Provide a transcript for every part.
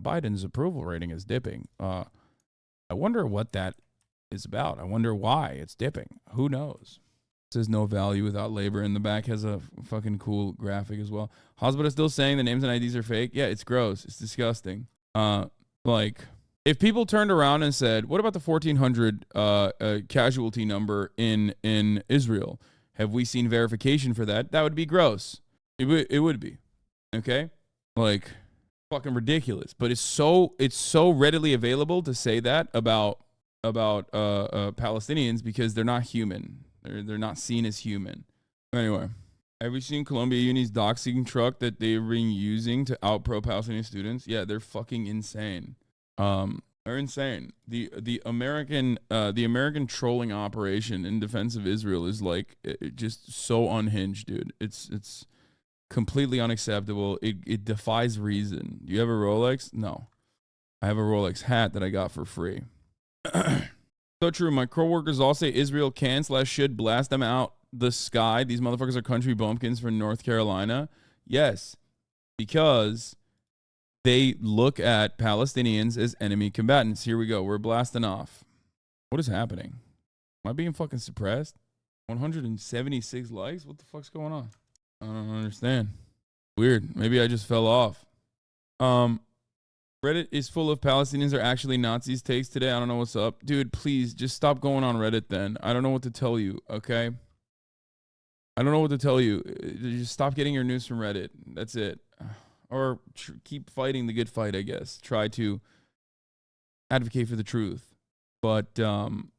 Biden's approval rating is dipping. I wonder what that is about. I wonder why it's dipping. Who knows? It says no value without labor. In the back has a fucking cool graphic as well. Hospital still saying the names and IDs are fake. Yeah, it's gross. It's disgusting. Like, if people turned around and said, what about the 1,400 casualty number in Israel? Have we seen verification for that? That would be gross. It would be. Okay? Like, fucking ridiculous. But it's so readily available to say that about Palestinians because they're not human. They're not seen as human. Anyway, have you seen Columbia Uni's doxing truck that they've been using to out pro-Palestinian students? Yeah, they're fucking insane. They're insane. The American trolling operation in defense of Israel is like just so unhinged, dude. It's completely unacceptable. It defies reason. Do you have a Rolex? No. I have a Rolex hat that I got for free. So true. My coworkers all say Israel can/should blast them out the sky. These motherfuckers are country bumpkins from North Carolina. Yes, because they look at Palestinians as enemy combatants. Here we go. We're blasting off. What is happening? Am I being fucking suppressed? 176 likes? What the fuck's going on? I don't understand. Weird. Maybe I just fell off. Reddit is full of Palestinians are actually Nazis takes today. I don't know what's up. Dude, please just stop going on Reddit then. I don't know what to tell you, okay? I don't know what to tell you. Just stop getting your news from Reddit. That's it. Or keep fighting the good fight, I guess. Try to advocate for the truth. But can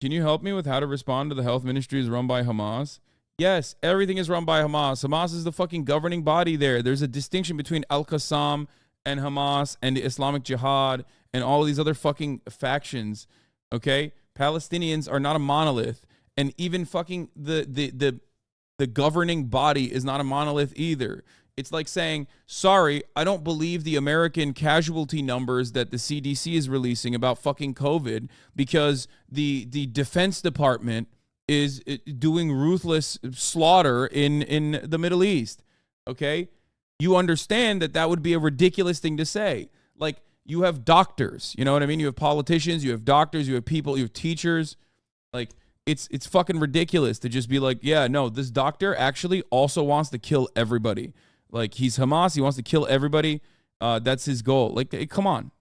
you help me with how to respond to the health ministry is run by Hamas? Yes, everything is run by Hamas. Hamas is the fucking governing body there. There's a distinction between Al-Qassam and Hamas and the Islamic Jihad and all these other fucking factions, okay? Palestinians are not a monolith. And even fucking the governing body is not a monolith either. It's like saying, sorry, I don't believe the American casualty numbers that the CDC is releasing about fucking COVID because the Defense Department is doing ruthless slaughter in the Middle East, okay? You understand that would be a ridiculous thing to say. Like, you have doctors, you know what I mean? You have politicians, you have doctors, you have people, you have teachers. Like, it's fucking ridiculous to just be like, yeah, no, this doctor actually also wants to kill everybody. Like, he's Hamas, he wants to kill everybody. That's his goal. Like, hey, come on.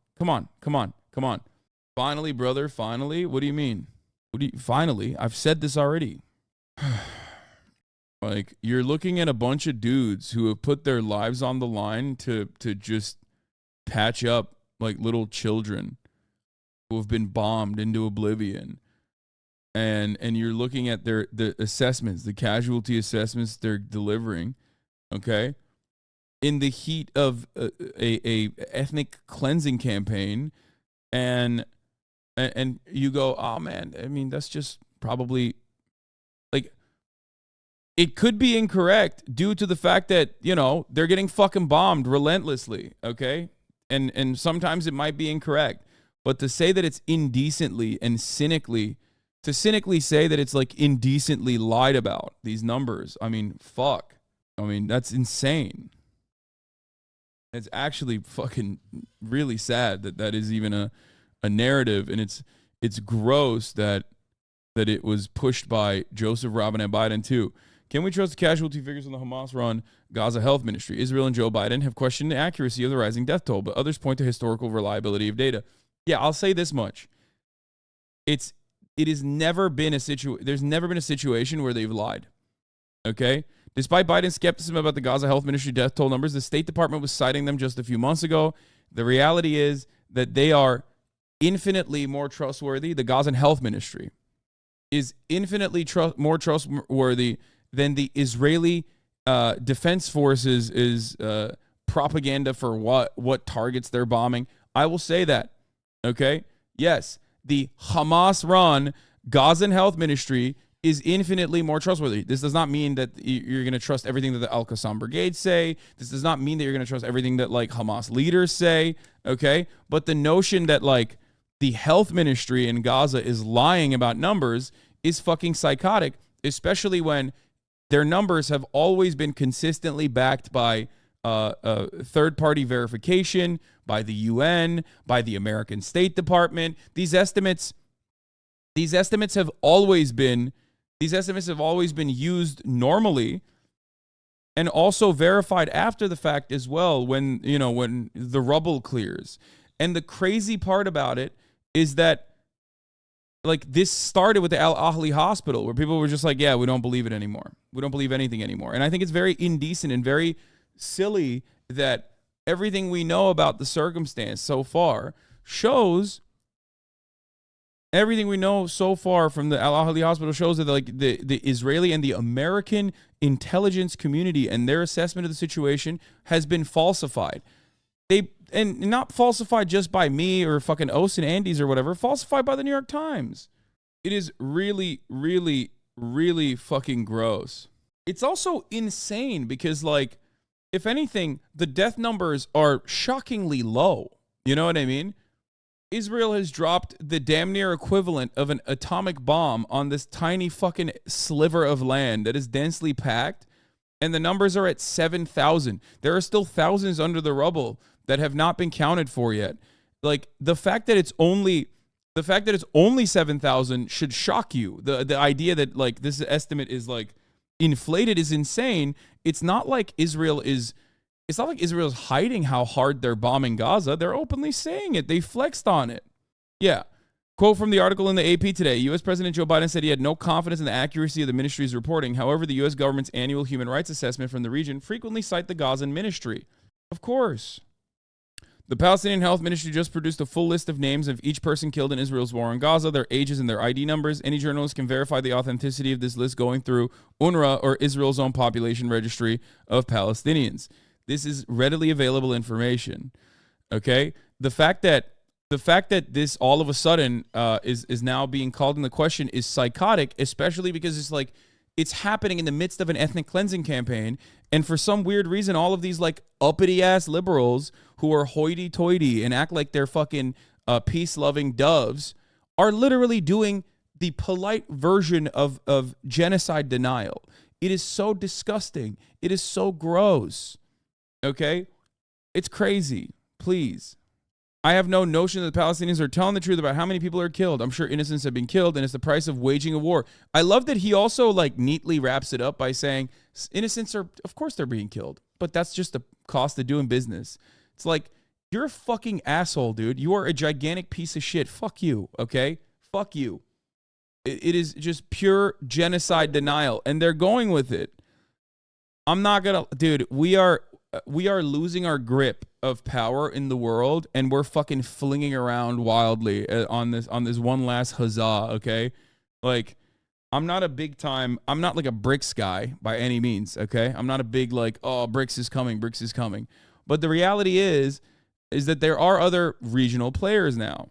Finally, brother, finally? What do you mean? Finally? I've said this already. Like, you're looking at a bunch of dudes who have put their lives on the line to just patch up like little children who have been bombed into oblivion. And you're looking at the assessments, the casualty assessments they're delivering, okay? In the heat of a ethnic cleansing campaign, and you go, oh man, I mean, that's just probably like, it could be incorrect due to the fact that, you know, they're getting fucking bombed relentlessly, okay? And sometimes it might be incorrect. But to say that it's indecently and cynically say that it's like indecently lied about, these numbers, I mean, fuck. I mean, that's insane. It's actually fucking really sad that is even a narrative, and it's gross that it was pushed by Joseph Robinette Biden too. Can we trust the casualty figures in the Hamas-run Gaza Health Ministry? Israel and Joe Biden have questioned the accuracy of the rising death toll, but others point to historical reliability of data. Yeah, I'll say this much. It has never been there's never been a situation where they've lied. Okay? Despite Biden's skepticism about the Gaza Health Ministry death toll numbers, the State Department was citing them just a few months ago. The reality is that they are infinitely more trustworthy. The Gazan Health Ministry is infinitely more trustworthy than the Israeli Defense Forces is propaganda for what targets they're bombing. I will say that, okay? Yes, the Hamas-run Gazan Health Ministry is infinitely more trustworthy. This does not mean that you're going to trust everything that the Al-Qassam Brigade say. This does not mean that you're going to trust everything that, like, Hamas leaders say, okay? But the notion that, like, the health ministry in Gaza is lying about numbers is fucking psychotic, especially when their numbers have always been consistently backed by third-party verification, by the UN, by the American State Department. These estimates have always been used normally and also verified after the fact as well when the rubble clears. And the crazy part about it is that like this started with the Al Ahli hospital where people were just like, yeah, we don't believe it anymore. We don't believe anything anymore. And I think it's very indecent and very silly that everything we know about the circumstance so far shows everything we know so far from the Al Ahli hospital shows that like the Israeli and the American intelligence community and their assessment of the situation has been falsified. And not falsified just by me or fucking Os and Andes or whatever, falsified by the New York Times. It is really, really, really fucking gross. It's also insane because, like, if anything, the death numbers are shockingly low. You know what I mean? Israel has dropped the damn near equivalent of an atomic bomb on this tiny fucking sliver of land that is densely packed, and the numbers are at 7,000. There are still thousands under the rubble that have not been counted for yet. Like the fact that it's only 7,000 should shock you. The idea that like this estimate is like inflated is insane. It's not like Israel's hiding how hard they're bombing Gaza. They're openly saying it. They flexed on it. Yeah. Quote from the article in the AP today. U.S. President Joe Biden said he had no confidence in the accuracy of the ministry's reporting. However, the U.S. government's annual human rights assessment from the region frequently cite the Gazan ministry. Of course. The Palestinian Health Ministry just produced a full list of names of each person killed in Israel's war on Gaza, their ages and their ID numbers. Any journalist can verify the authenticity of this list going through UNRWA or Israel's own population registry of Palestinians. This is readily available information. Okay? The fact that this all of a sudden is now being called into question is psychotic, especially because it's like it's happening in the midst of an ethnic cleansing campaign. And for some weird reason, all of these like uppity ass liberals who are hoity toity and act like they're fucking peace loving doves are literally doing the polite version of genocide denial. It is so disgusting. It is so gross. Okay? It's crazy. Please. I have no notion that the Palestinians are telling the truth about how many people are killed. I'm sure innocents have been killed, and it's the price of waging a war. I love that he also like neatly wraps it up by saying innocents are, of course they're being killed, but that's just the cost of doing business. It's like, you're a fucking asshole, dude. You are a gigantic piece of shit. Fuck you, okay? Fuck you. It is just pure genocide denial, and they're going with it. I'm not gonna, dude, we are losing our grip of power in the world, and we're fucking flinging around wildly on this one last huzzah, okay? Like, I'm not like a BRICS guy by any means, okay? I'm not a big like, oh, BRICS is coming. But the reality is that there are other regional players now.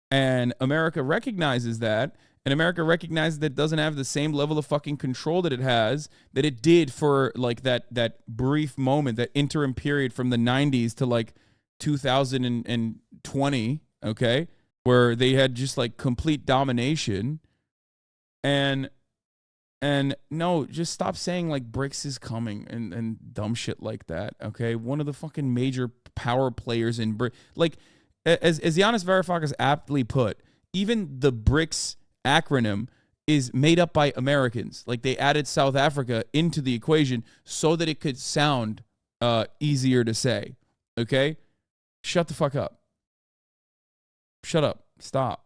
And America recognizes that. And America recognizes that it doesn't have the same level of fucking control that it did for like that brief moment, that interim period from the 90s to like 2020, okay? Where they had just like complete domination. And no, just stop saying like BRICS is coming and dumb shit like that, okay? One of the fucking major power players in BRICS, like as Yanis Varoufakis aptly put, even the BRICS acronym is made up by Americans. Like they added South Africa into the equation so that it could sound easier to say. Okay? Shut the fuck up. Shut up. Stop.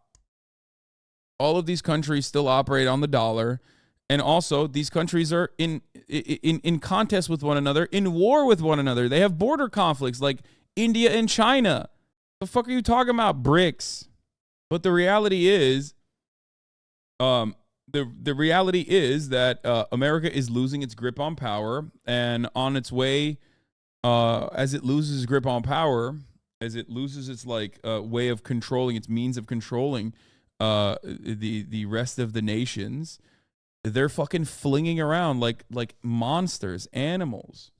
All of these countries still operate on the dollar, and also these countries are in contest with one another, in war with one another. They have border conflicts like India and China. The fuck are you talking about, BRICS? But the reality is the reality is that America is losing its grip on power, and on its way, as it loses grip on power, as it loses its like way of controlling, its means of controlling the rest of the nations, they're fucking flinging around like monsters, animals.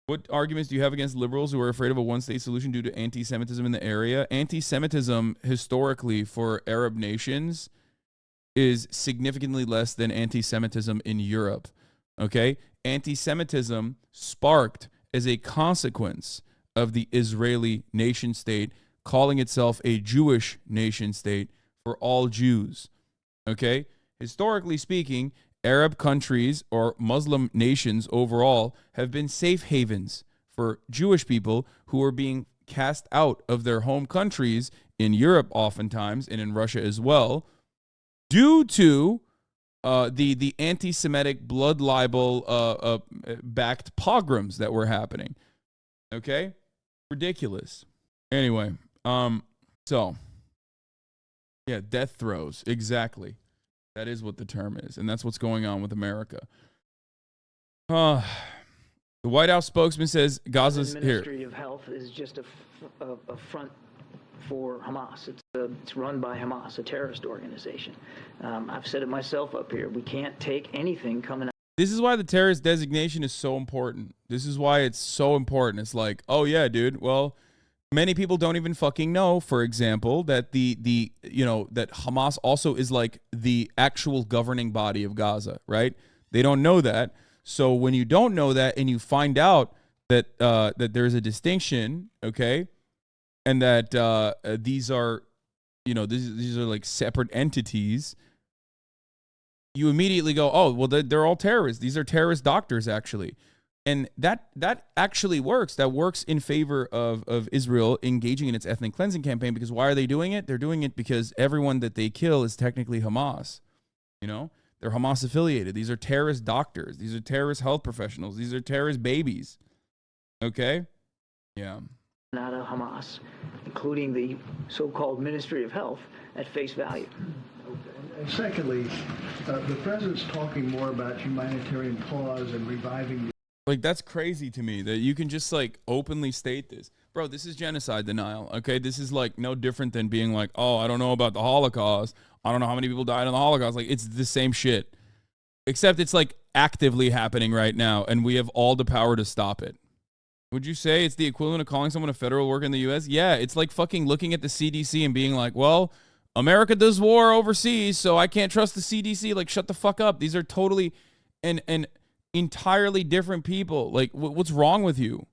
What arguments do you have against liberals who are afraid of a one-state solution due to anti-Semitism in the area? Anti-Semitism historically for Arab nations is significantly less than anti-Semitism in Europe, okay? Anti-Semitism sparked as a consequence of the Israeli nation state, calling itself a Jewish nation state for all Jews. Okay? Historically speaking, Arab countries or Muslim nations overall have been safe havens for Jewish people who are being cast out of their home countries in Europe oftentimes and in Russia as well due to the anti-Semitic blood libel backed pogroms that were happening. Okay? Ridiculous. Anyway, so yeah, death throes. Exactly. That is what the term is, and that's what's going on with America. The White House spokesman says Gaza's the Ministry of Health is just a front for Hamas. It's run by Hamas, a terrorist organization. I've said it myself up here. We can't take anything coming out. This is why the terrorist designation is so important. This is why it's so important. It's like, oh yeah, dude. Well, many people don't even fucking know, for example, that that Hamas also is like the actual governing body of Gaza, right? They don't know that. So when you don't know that and you find out that that there's a distinction, okay, and that these are, these are like separate entities, you immediately go, oh, well, they're all terrorists. These are terrorist doctors, actually. And that actually works. That works in favor of Israel engaging in its ethnic cleansing campaign, because why are they doing it? They're doing it because everyone that they kill is technically Hamas. They're Hamas affiliated. These are terrorist doctors. These are terrorist health professionals. These are terrorist babies. Okay? Yeah. Out of Hamas, including the so-called Ministry of Health, at face value. Okay. And secondly, the president's talking more about humanitarian pause and reviving. Like, that's crazy to me that you can just like openly state this. Bro, this is genocide denial, okay? This is like no different than being like, oh, I don't know about the Holocaust. I don't know how many people died in the Holocaust. Like, it's the same shit. Except it's like actively happening right now, and we have all the power to stop it. Would you say it's the equivalent of calling someone a federal worker in the U.S.? Yeah, it's like fucking looking at the CDC and being like, well, America does war overseas, so I can't trust the CDC. Like, shut the fuck up. These are totally and entirely different people. Like, what's wrong with you?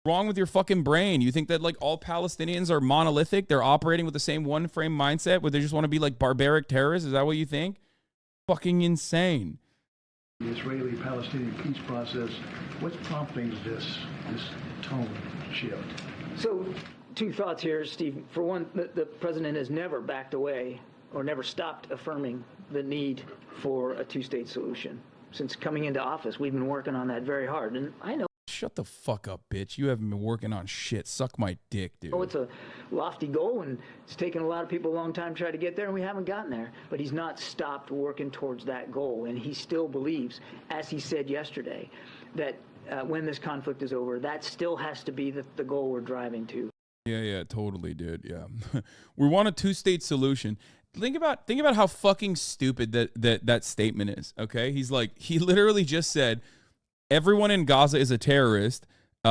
Wrong with your fucking brain? You think that like all Palestinians are monolithic? They're operating with the same one frame mindset where they just want to be like barbaric terrorists? Is that what you think? Fucking insane. The Israeli-Palestinian peace process, what's prompting this tone shift? So, two thoughts here, Steve. For one, the president has never backed away or never stopped affirming the need for a two-state solution. Since coming into office, we've been working on that very hard. And I know. Shut the fuck up, bitch. You haven't been working on shit. Suck my dick, dude. Oh, it's a lofty goal, and it's taken a lot of people a long time to try to get there, and we haven't gotten there. But he's not stopped working towards that goal, and he still believes, as he said yesterday, that when this conflict is over, that still has to be the goal we're driving to. Yeah, totally, dude. Yeah. We want a two-state solution. Think about how fucking stupid that statement is, okay? He literally just said, everyone in Gaza is a terrorist.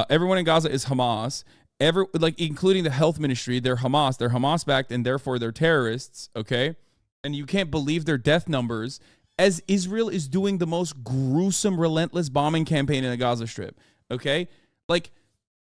Everyone in Gaza is Hamas. Including the health ministry, they're Hamas. They're Hamas-backed, and therefore they're terrorists, okay? And you can't believe their death numbers as Israel is doing the most gruesome, relentless bombing campaign in the Gaza Strip, okay? Like,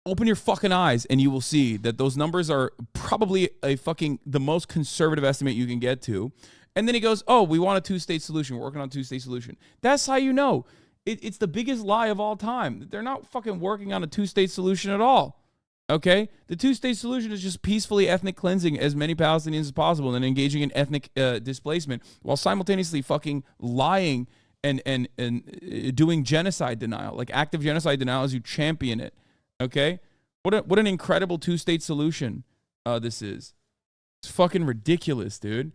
open your fucking eyes and you will see that those numbers are probably the most conservative estimate you can get to. And then he goes, oh, we want a two-state solution. We're working on a two-state solution. That's how you know. It's the biggest lie of all time. They're not fucking working on a two-state solution at all. Okay? The two-state solution is just peacefully ethnic cleansing as many Palestinians as possible and engaging in ethnic displacement while simultaneously fucking lying and doing genocide denial, like active genocide denial as you champion it. Okay? What an incredible two-state solution this is. It's fucking ridiculous, dude.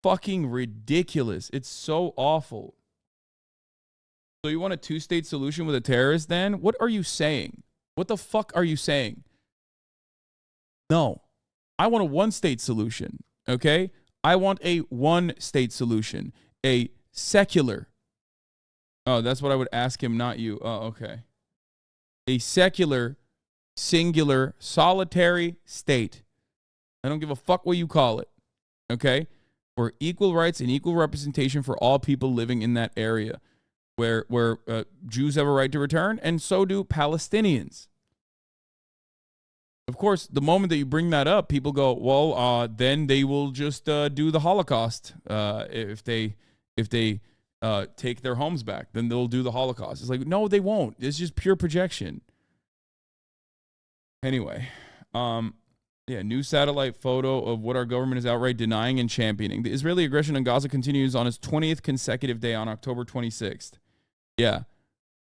Fucking ridiculous. It's so awful. So you want a two-state solution with a terrorist then? What are you saying? What the fuck are you saying? No. I want a one-state solution, okay? I want a one-state solution. A secular. Oh, that's what I would ask him, not you. Oh, okay. A secular, singular, solitary state. I don't give a fuck what you call it, okay? For equal rights and equal representation for all people living in that area. Where Jews have a right to return, and so do Palestinians. Of course, the moment that you bring that up, people go, well, then they will just do the Holocaust. If they take their homes back, then they'll do the Holocaust. It's like, no, they won't. It's just pure projection. Anyway, new satellite photo of what our government is outright denying and championing. The Israeli aggression on Gaza continues on its 20th consecutive day on October 26th. Yeah.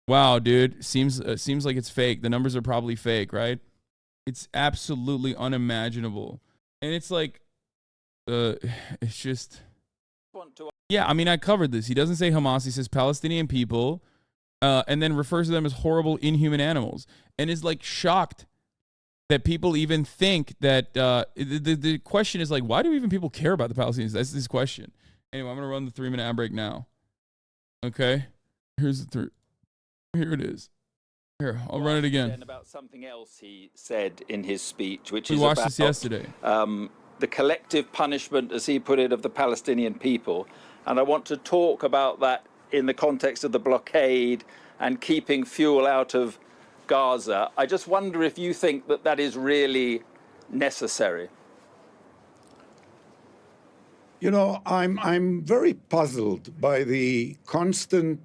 Wow, dude. Seems like it's fake. The numbers are probably fake, right? It's absolutely unimaginable. And it's like, it's just... Yeah, I mean, I covered this. He doesn't say Hamas. He says Palestinian people, and then refers to them as horrible, inhuman animals. And is like shocked that people even think that... the question is like, why do even people care about the Palestinians? That's this question. Anyway, I'm going to run the 3-minute ad break now. Okay? Here's the Here it is. Here, I'll run it again. About something else he said in his speech, which we is watched about this yesterday. The collective punishment, as he put it, of the Palestinian people. And I want to talk about that in the context of the blockade and keeping fuel out of Gaza. I just wonder if you think that that is really necessary. You know, I'm very puzzled by the constant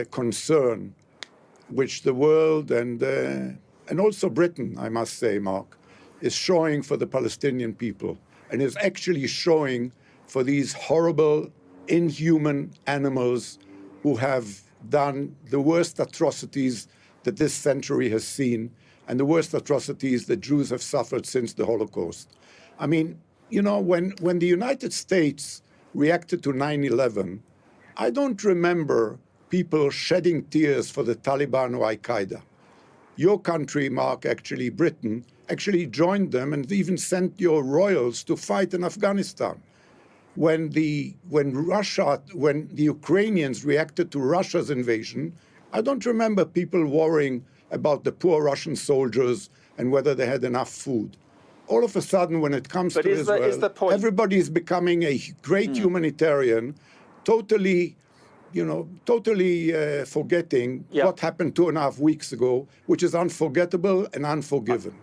concern which the world and also Britain, I must say, Mark, is showing for the Palestinian people, and is actually showing for these horrible, inhuman animals who have done the worst atrocities that this century has seen, and the worst atrocities that Jews have suffered since the Holocaust. I mean, you know, when the United States reacted to 9/11, I don't remember people shedding tears for the Taliban or Al-Qaeda. Your country, Mark, actually, Britain, actually joined them and even sent your royals to fight in Afghanistan. When the Ukrainians reacted to Russia's invasion, I don't remember people worrying about the poor Russian soldiers and whether they had enough food. All of a sudden, when it comes to Israel, everybody is becoming a great humanitarian, totally forgetting what happened 2.5 weeks ago, which is unforgettable and unforgiven.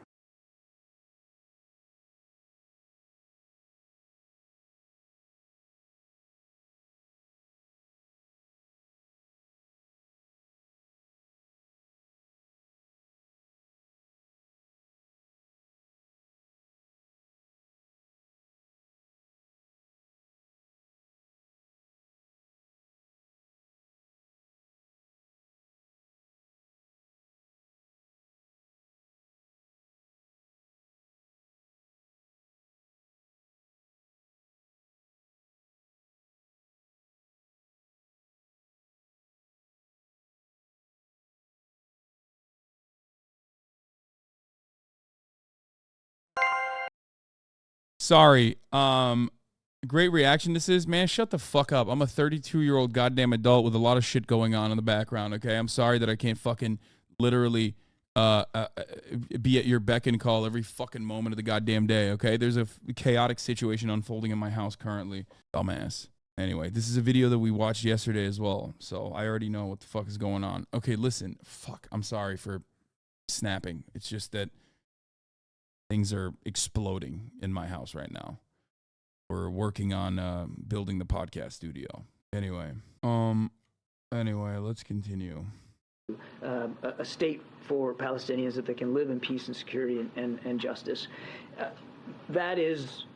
Sorry. Great reaction this is. Man, shut the fuck up. I'm a 32-year-old goddamn adult with a lot of shit going on in the background, okay? I'm sorry that I can't fucking literally be at your beck and call every fucking moment of the goddamn day, okay? There's a chaotic situation unfolding in my house currently. Dumbass. Anyway, this is a video that we watched yesterday as well, so I already know what the fuck is going on. Okay, listen. Fuck. I'm sorry for snapping. It's just that things are exploding in my house right now. We're working on building the podcast studio. Anyway, let's continue. A state for Palestinians that they can live in peace and security and justice. That is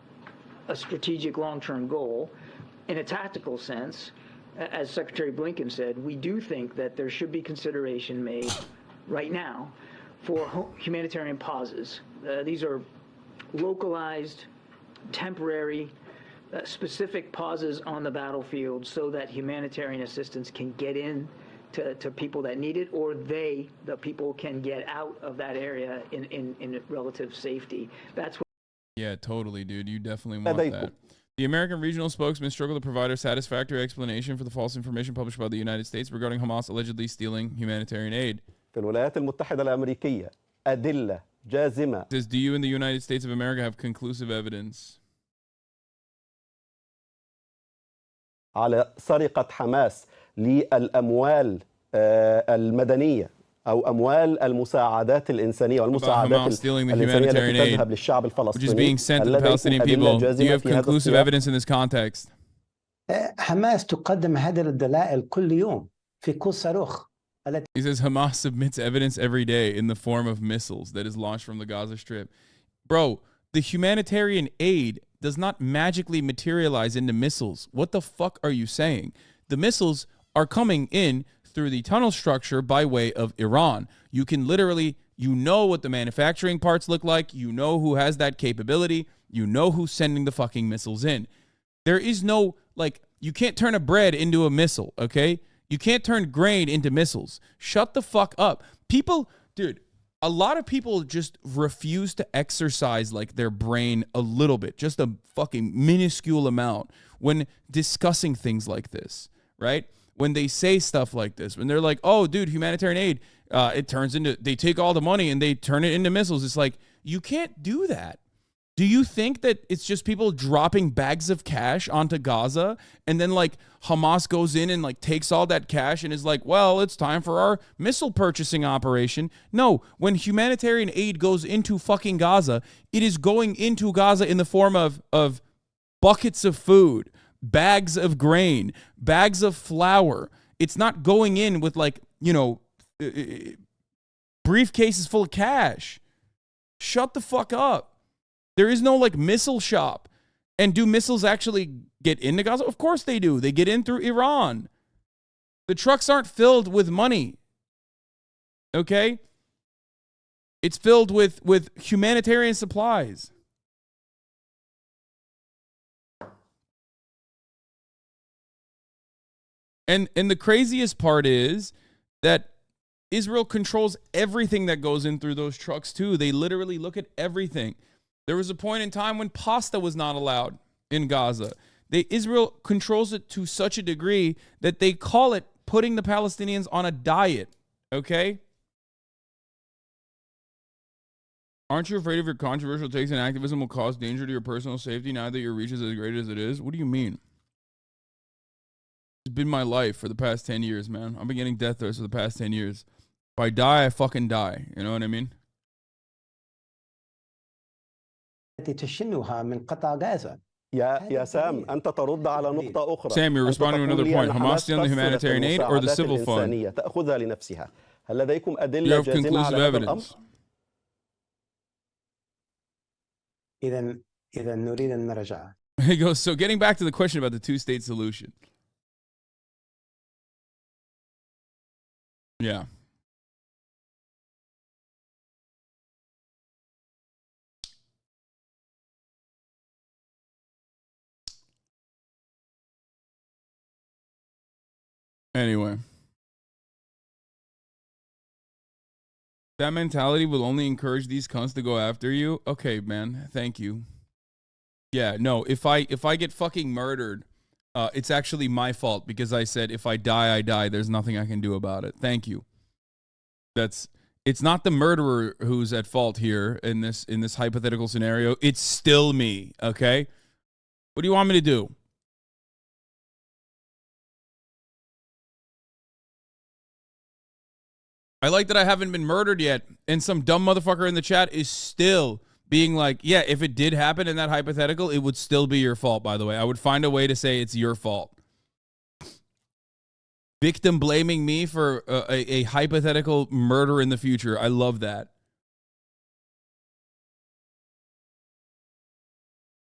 a strategic long-term goal. In a tactical sense, as Secretary Blinken said, we do think that there should be consideration made right now for humanitarian pauses. These are localized, temporary, specific pauses on the battlefield so that humanitarian assistance can get in to people that need it, or the people can get out of that area in relative safety. That's what. Yeah, totally, dude. You definitely want that. The American regional spokesman struggled to provide a satisfactory explanation for the false information published by the United States regarding Hamas allegedly stealing humanitarian aid. الولايات المتحدة الأمريكية أدلة جازمة. Says, do you in the United States of America have conclusive evidence على سرقة حماس للأموال المدنية أو أموال المساعدات الإنسانية والمساعدات Hamas stealing the الإنسانية التي humanitarian aid, تذهب للشعب which is الفلسطيني. being sent to هل the لديكم Palestinian أدلة people. Do you جازمة have في هذا conclusive السياق؟ evidence in this context? حماس تقدم هذه الدلائل كل يوم في كل صاروخ التي He says Hamas submits evidence every day in the form of missiles that is launched from the Gaza Strip. Bro, the humanitarian aid does not magically materialize into missiles. What the fuck are you saying? The missiles are coming in through the tunnel structure by way of Iran. You can literally, you know what the manufacturing parts look like. You know who has that capability. You know who's sending the fucking missiles in. There is no, like, you can't turn a bread into a missile, okay? You can't turn grain into missiles. Shut the fuck up. People, dude, a lot of people just refuse to exercise like their brain a little bit, just a fucking minuscule amount when discussing things like this, right? When they say stuff like this, when they're like, oh, dude, humanitarian aid, it turns into, they take all the money and they turn it into missiles. It's like, you can't do that. Do you think that it's just people dropping bags of cash onto Gaza and then like Hamas goes in and like takes all that cash and is like, well, it's time for our missile purchasing operation? No, when humanitarian aid goes into fucking Gaza, it is going into Gaza in the form of buckets of food, bags of grain, bags of flour. It's not going in with like, you know, briefcases full of cash. Shut the fuck up. There is no like missile shop. And do missiles actually get into Gaza? Of course they do. They get in through Iran. The trucks aren't filled with money. Okay? It's filled with humanitarian supplies. And the craziest part is that Israel controls everything that goes in through those trucks too. They literally look at everything. There was a point in time when pasta was not allowed in Gaza. Israel controls it to such a degree that they call it putting the Palestinians on a diet. Okay? Aren't you afraid of your controversial takes and activism will cause danger to your personal safety now that your reach is as great as it is? What do you mean? It's been my life for the past 10 years, man. I've been getting death threats for the past 10 years. If I die, I fucking die. You know what I mean? تشنها من قطاع غزة. يا سام أنت ترد على نقطة أخرى. Sam, you're responding to another point. Hamas stealing the humanitarian aid or the civil fund? تأخذها لنفسها. هل لديكم You أدلة have جازمة conclusive على هذا الأمر؟ evidence. إذا نريد أن نرجع. He goes, so getting back to the question about the two-state solution. Yeah. Anyway. That mentality will only encourage these cunts to go after you. Okay, man. Thank you. Yeah, no, if I get fucking murdered, it's actually my fault because I said if I die, I die. There's nothing I can do about it. Thank you. It's not the murderer who's at fault here in this hypothetical scenario. It's still me, okay? What do you want me to do? I like that I haven't been murdered yet, and some dumb motherfucker in the chat is still being like, yeah, if it did happen in that hypothetical, it would still be your fault, by the way. I would find a way to say it's your fault. Victim blaming me for a hypothetical murder in the future. I love that.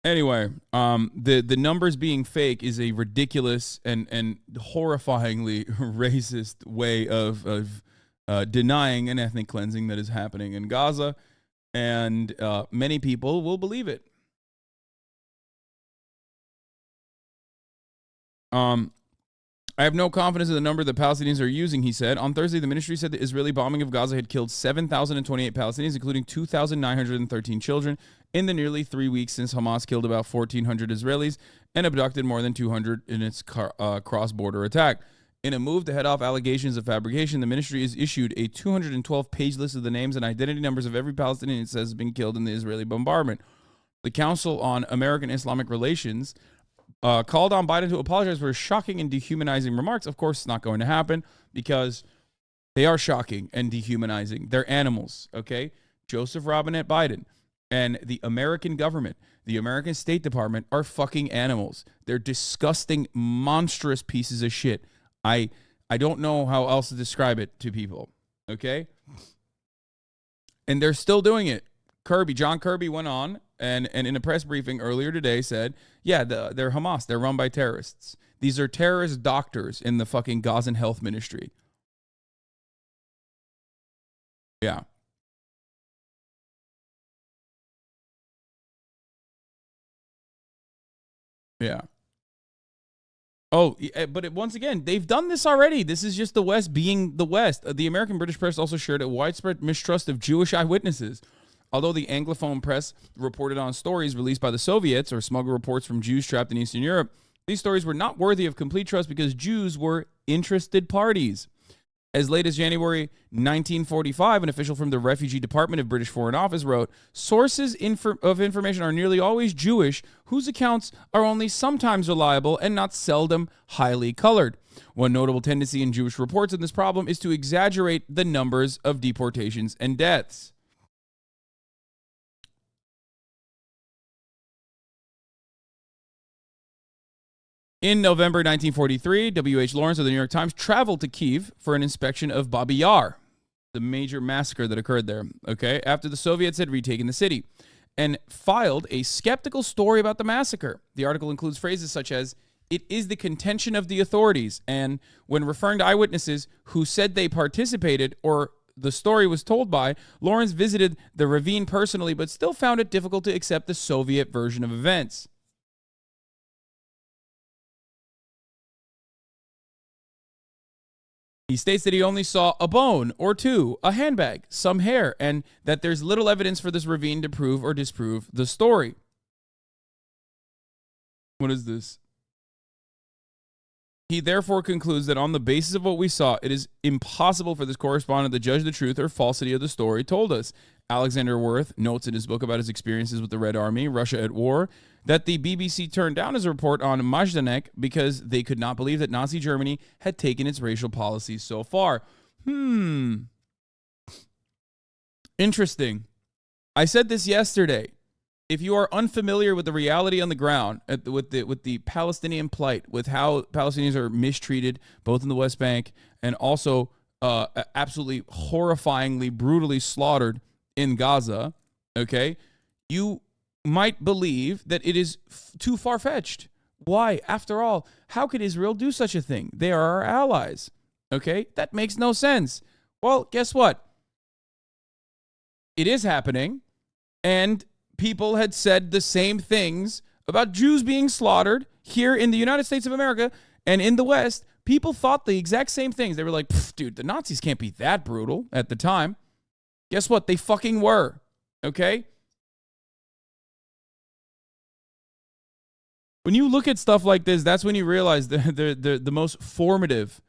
Anyway, the numbers being fake is a ridiculous and horrifyingly racist way of denying an ethnic cleansing that is happening in Gaza, and many people will believe it. I have no confidence in the number the Palestinians are using, he said. On Thursday, the ministry said the Israeli bombing of Gaza had killed 7,028 Palestinians, including 2,913 children, in the nearly 3 weeks since Hamas killed about 1,400 Israelis and abducted more than 200 in its cross-border attack. In a move to head off allegations of fabrication, the ministry has issued a 212-page list of the names and identity numbers of every Palestinian it says has been killed in the Israeli bombardment. The Council on American Islamic Relations called on Biden to apologize for his shocking and dehumanizing remarks. Of course, it's not going to happen because They are shocking and dehumanizing. They're animals, okay? Joseph Robinette Biden and the American government, the American State Department are fucking animals. They're disgusting, monstrous pieces of shit. I don't know how else to describe it to people, okay? And they're still doing it. John Kirby went on and in a press briefing earlier today said, yeah, they're Hamas. They're run by terrorists. These are terrorist doctors in the fucking Gazan health ministry. Yeah. Yeah. Oh, but once again, they've done this already. This is just the West being the West. The American British press also shared a widespread mistrust of Jewish eyewitnesses. Although the Anglophone press reported on stories released by the Soviets or smuggled reports from Jews trapped in Eastern Europe, these stories were not worthy of complete trust because Jews were interested parties. As late as January 1945, an official from the Refugee Department of British Foreign Office wrote, sources of information are nearly always Jewish, whose accounts are only sometimes reliable and not seldom highly colored. One notable tendency in Jewish reports on this problem is to exaggerate the numbers of deportations and deaths. In November 1943, W.H. Lawrence of the New York Times traveled to Kyiv for an inspection of Babi Yar, the major massacre that occurred there, okay, after the Soviets had retaken the city, and filed a skeptical story about the massacre. The article includes phrases such as, it is the contention of the authorities, and when referring to eyewitnesses who said they participated or the story was told by, Lawrence visited the ravine personally but still found it difficult to accept the Soviet version of events. He states that he only saw a bone or two, a handbag, some hair, and that there's little evidence for this ravine to prove or disprove the story. What is this? He therefore concludes that on the basis of what we saw, it is impossible for this correspondent to judge the truth or falsity of the story told us. Alexander Worth notes in his book about his experiences with the Red Army, Russia at War, that the BBC turned down his report on Majdanek because they could not believe that Nazi Germany had taken its racial policies so far. Interesting. I said this yesterday. If you are unfamiliar with the reality on the ground, with the Palestinian plight, with how Palestinians are mistreated, both in the West Bank and also absolutely horrifyingly, brutally slaughtered in Gaza, okay, you might believe that it is too far-fetched. Why? After all, how could Israel do such a thing? They are our allies, okay? That makes no sense. Well, guess what? It is happening, and people had said the same things about Jews being slaughtered here in the United States of America and in the West. People thought the exact same things. They were like, dude, the Nazis can't be that brutal at the time. Guess what? They fucking were. Okay? When you look at stuff like this, that's when you realize the most formative,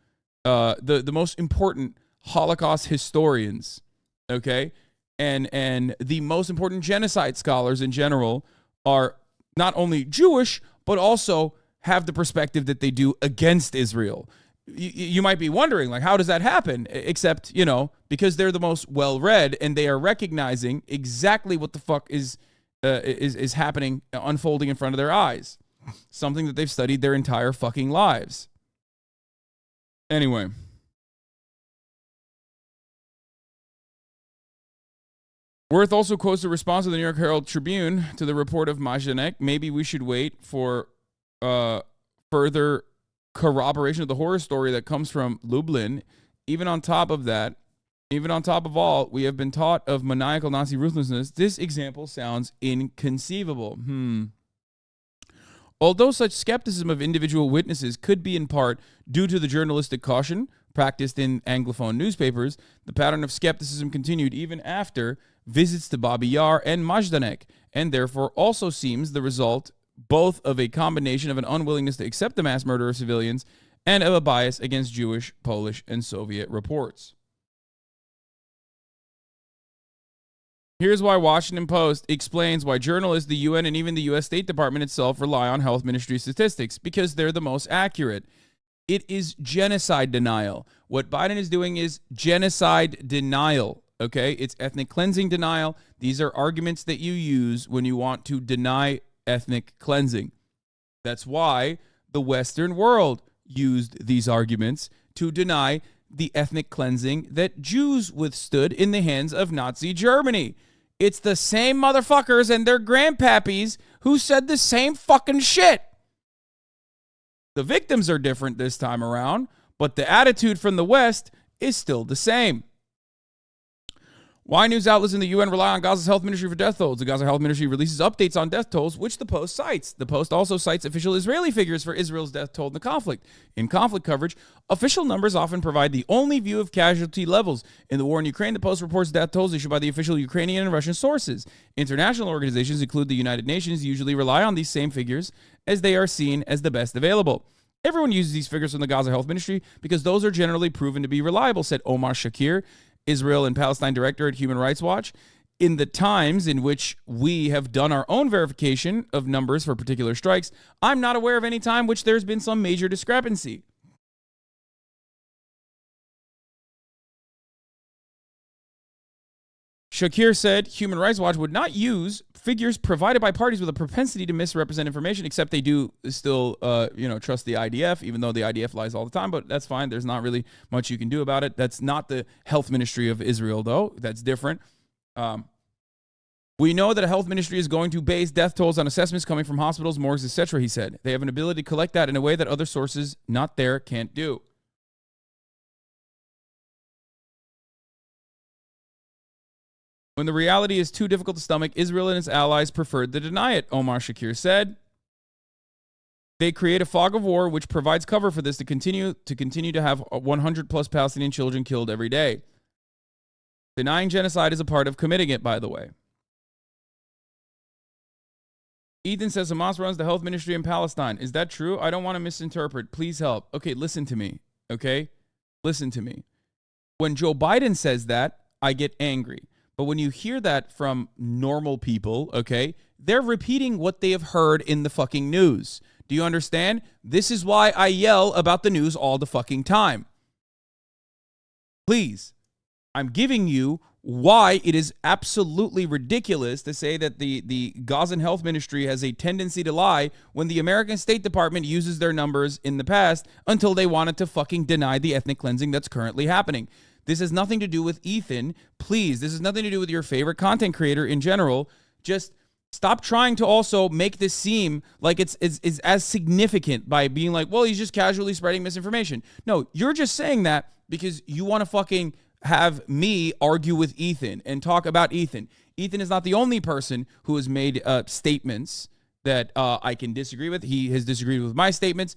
the most important Holocaust historians, okay? And the most important genocide scholars in general are not only Jewish, but also have the perspective that they do against Israel. You might be wondering, like, how does that happen? Except, you know, because they're the most well-read and they are recognizing exactly what the fuck is happening, unfolding in front of their eyes. Something that they've studied their entire fucking lives. Anyway. Worth also quotes the response of the New York Herald Tribune to the report of Majdanek. Maybe we should wait for further corroboration of the horror story that comes from Lublin. Even on top of all, we have been taught of maniacal Nazi ruthlessness. This example sounds inconceivable. Although such skepticism of individual witnesses could be in part due to the journalistic caution practiced in Anglophone newspapers, the pattern of skepticism continued even after visits to Babi Yar and Majdanek, and therefore also seems the result both of a combination of an unwillingness to accept the mass murder of civilians and of a bias against Jewish, Polish, and Soviet reports. Here's why Washington Post explains why journalists, the UN, and even the U.S. State Department itself rely on health ministry statistics, because they're the most accurate. It is genocide denial. What Biden is doing is genocide denial, okay? It's ethnic cleansing denial. These are arguments that you use when you want to deny ethnic cleansing. That's why the Western world used these arguments to deny the ethnic cleansing that Jews withstood in the hands of Nazi Germany. It's the same motherfuckers and their grandpappies who said the same fucking shit. The victims are different this time around, but the attitude from the West is still the same. Why news outlets in the UN rely on Gaza's health ministry for death tolls? The Gaza health ministry releases updates on death tolls, which the Post cites. The Post also cites official Israeli figures for Israel's death toll in the conflict. In conflict coverage, official numbers often provide the only view of casualty levels. In the war in Ukraine, the Post reports death tolls issued by the official Ukrainian and Russian sources. International organizations, including the United Nations, usually rely on these same figures as they are seen as the best available. Everyone uses these figures from the Gaza health ministry because those are generally proven to be reliable, said Omar Shakir, Israel and Palestine director at Human Rights Watch. In the times in which we have done our own verification of numbers for particular strikes, I'm not aware of any time which there's been some major discrepancy. Shakir said Human Rights Watch would not use figures provided by parties with a propensity to misrepresent information, except they do still, trust the IDF, even though the IDF lies all the time, but that's fine. There's not really much you can do about it. That's not the health ministry of Israel, though. That's different. We know that a health ministry is going to base death tolls on assessments coming from hospitals, morgues, etc., he said. They have an ability to collect that in a way that other sources not there can't do. When the reality is too difficult to stomach, Israel and its allies preferred to deny it, Omar Shakir said. They create a fog of war which provides cover for this to continue to have 100 plus Palestinian children killed every day. Denying genocide is a part of committing it, by the way. Ethan says Hamas runs the health ministry in Palestine. Is that true? I don't want to misinterpret. Please help. Okay, listen to me. Okay? Listen to me. When Joe Biden says that, I get angry. But when you hear that from normal people, okay, they're repeating what they have heard in the fucking news. Do you understand? This is why I yell about the news all the fucking time. Please, I'm giving you why it is absolutely ridiculous to say that the Gazan health ministry has a tendency to lie when the American State Department uses their numbers in the past until they wanted to fucking deny the ethnic cleansing that's currently happening. This has nothing to do with Ethan. Please, this has nothing to do with your favorite content creator in general. Just stop trying to also make this seem like it's as significant by being like, well, he's just casually spreading misinformation. No, you're just saying that because you want to fucking have me argue with Ethan and talk about Ethan. Ethan is not the only person who has made statements that I can disagree with. He has disagreed with my statements.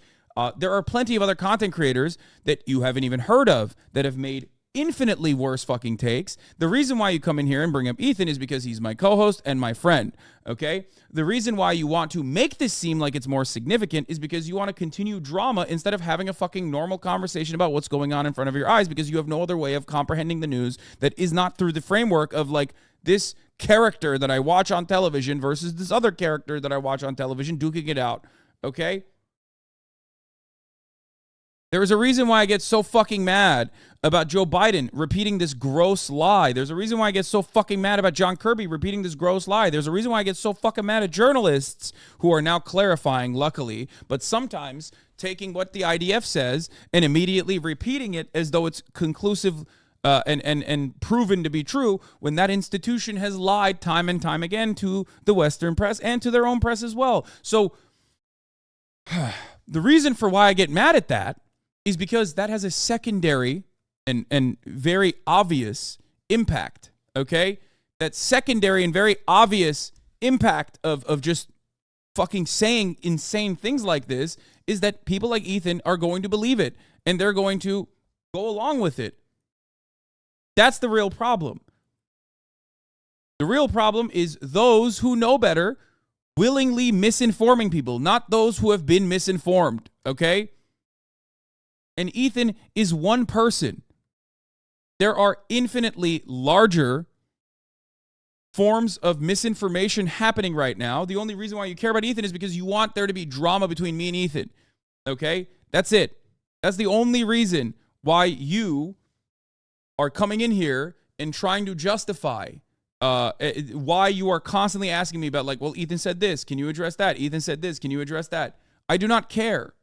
There are plenty of other content creators that you haven't even heard of that have made infinitely worse fucking takes. The reason why you come in here and bring up Ethan is because he's my co-host and my friend, okay? The reason why you want to make this seem like it's more significant is because you want to continue drama instead of having a fucking normal conversation about what's going on in front of your eyes, because you have no other way of comprehending the news that is not through the framework of like this character that I watch on television versus this other character that I watch on television duking it out, okay? There is a reason why I get so fucking mad about Joe Biden repeating this gross lie. There's a reason why I get so fucking mad about John Kirby repeating this gross lie. There's a reason why I get so fucking mad at journalists who are now clarifying, luckily, but sometimes taking what the IDF says and immediately repeating it as though it's conclusive and proven to be true when that institution has lied time and time again to the Western press and to their own press as well. So the reason for why I get mad at that is because that has a secondary and very obvious impact, okay? That secondary and very obvious impact of just fucking saying insane things like this is that people like Ethan are going to believe it, and they're going to go along with it. That's the real problem. The real problem is those who know better willingly misinforming people, not those who have been misinformed, okay? And Ethan is one person. There are infinitely larger forms of misinformation happening right now. The only reason why you care about Ethan is because you want there to be drama between me and Ethan. Okay? That's it. That's the only reason why you are coming in here and trying to justify why you are constantly asking me about, like, well, Ethan said this. Can you address that? Ethan said this. Can you address that? I do not care.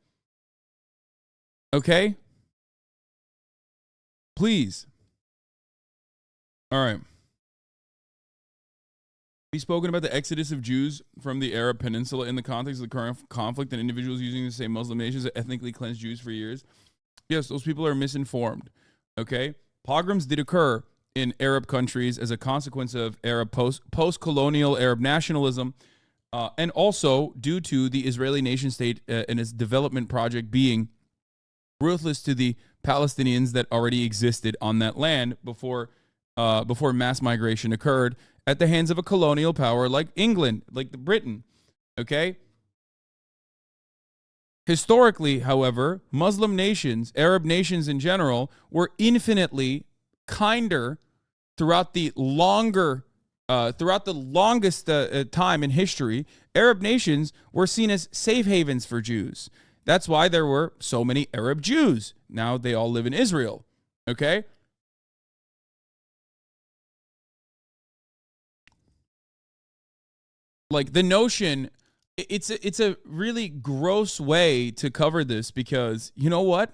Okay? Please. All right. We've spoken about the exodus of Jews from the Arab Peninsula in the context of the current conflict and individuals using the same Muslim nations that ethnically cleansed Jews for years. Yes, those people are misinformed. Okay? Pogroms did occur in Arab countries as a consequence of Arab post-colonial Arab nationalism, and also due to the Israeli nation state and its development project being ruthless to the Palestinians that already existed on that land before mass migration occurred at the hands of a colonial power like England, like Britain. Okay? Historically, however, Muslim nations, Arab nations in general, were infinitely kinder throughout the longest time in history. Arab nations were seen as safe havens for Jews. That's why there were so many Arab Jews. Now they all live in Israel. Okay? Like the notion, it's a really gross way to cover this, because you know what?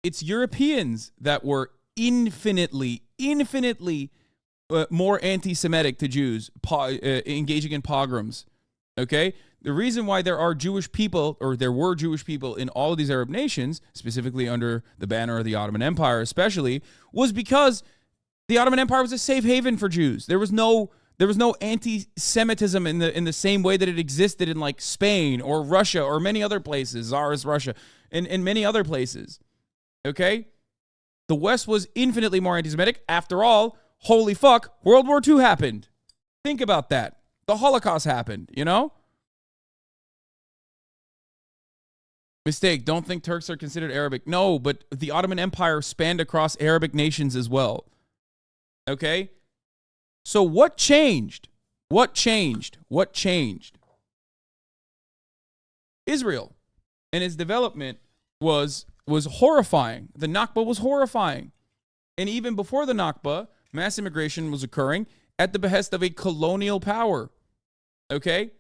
It's Europeans that were infinitely more anti-Semitic to Jews, engaging in pogroms. Okay? The reason why there are Jewish people, or there were Jewish people in all of these Arab nations, specifically under the banner of the Ottoman Empire especially, was because the Ottoman Empire was a safe haven for Jews. There was no anti-Semitism in the same way that it existed in like Spain or Russia or many other places, Tsarist Russia, and many other places. Okay? The West was infinitely more anti-Semitic. After all, holy fuck, World War II happened. Think about that. The Holocaust happened, you know? Mistake, don't think Turks are considered Arabic. No, but the Ottoman Empire spanned across Arabic nations as well. Okay? So what changed? What changed? What changed? Israel and its development was horrifying. The Nakba was horrifying. And even before the Nakba, mass immigration was occurring at the behest of a colonial power. Okay?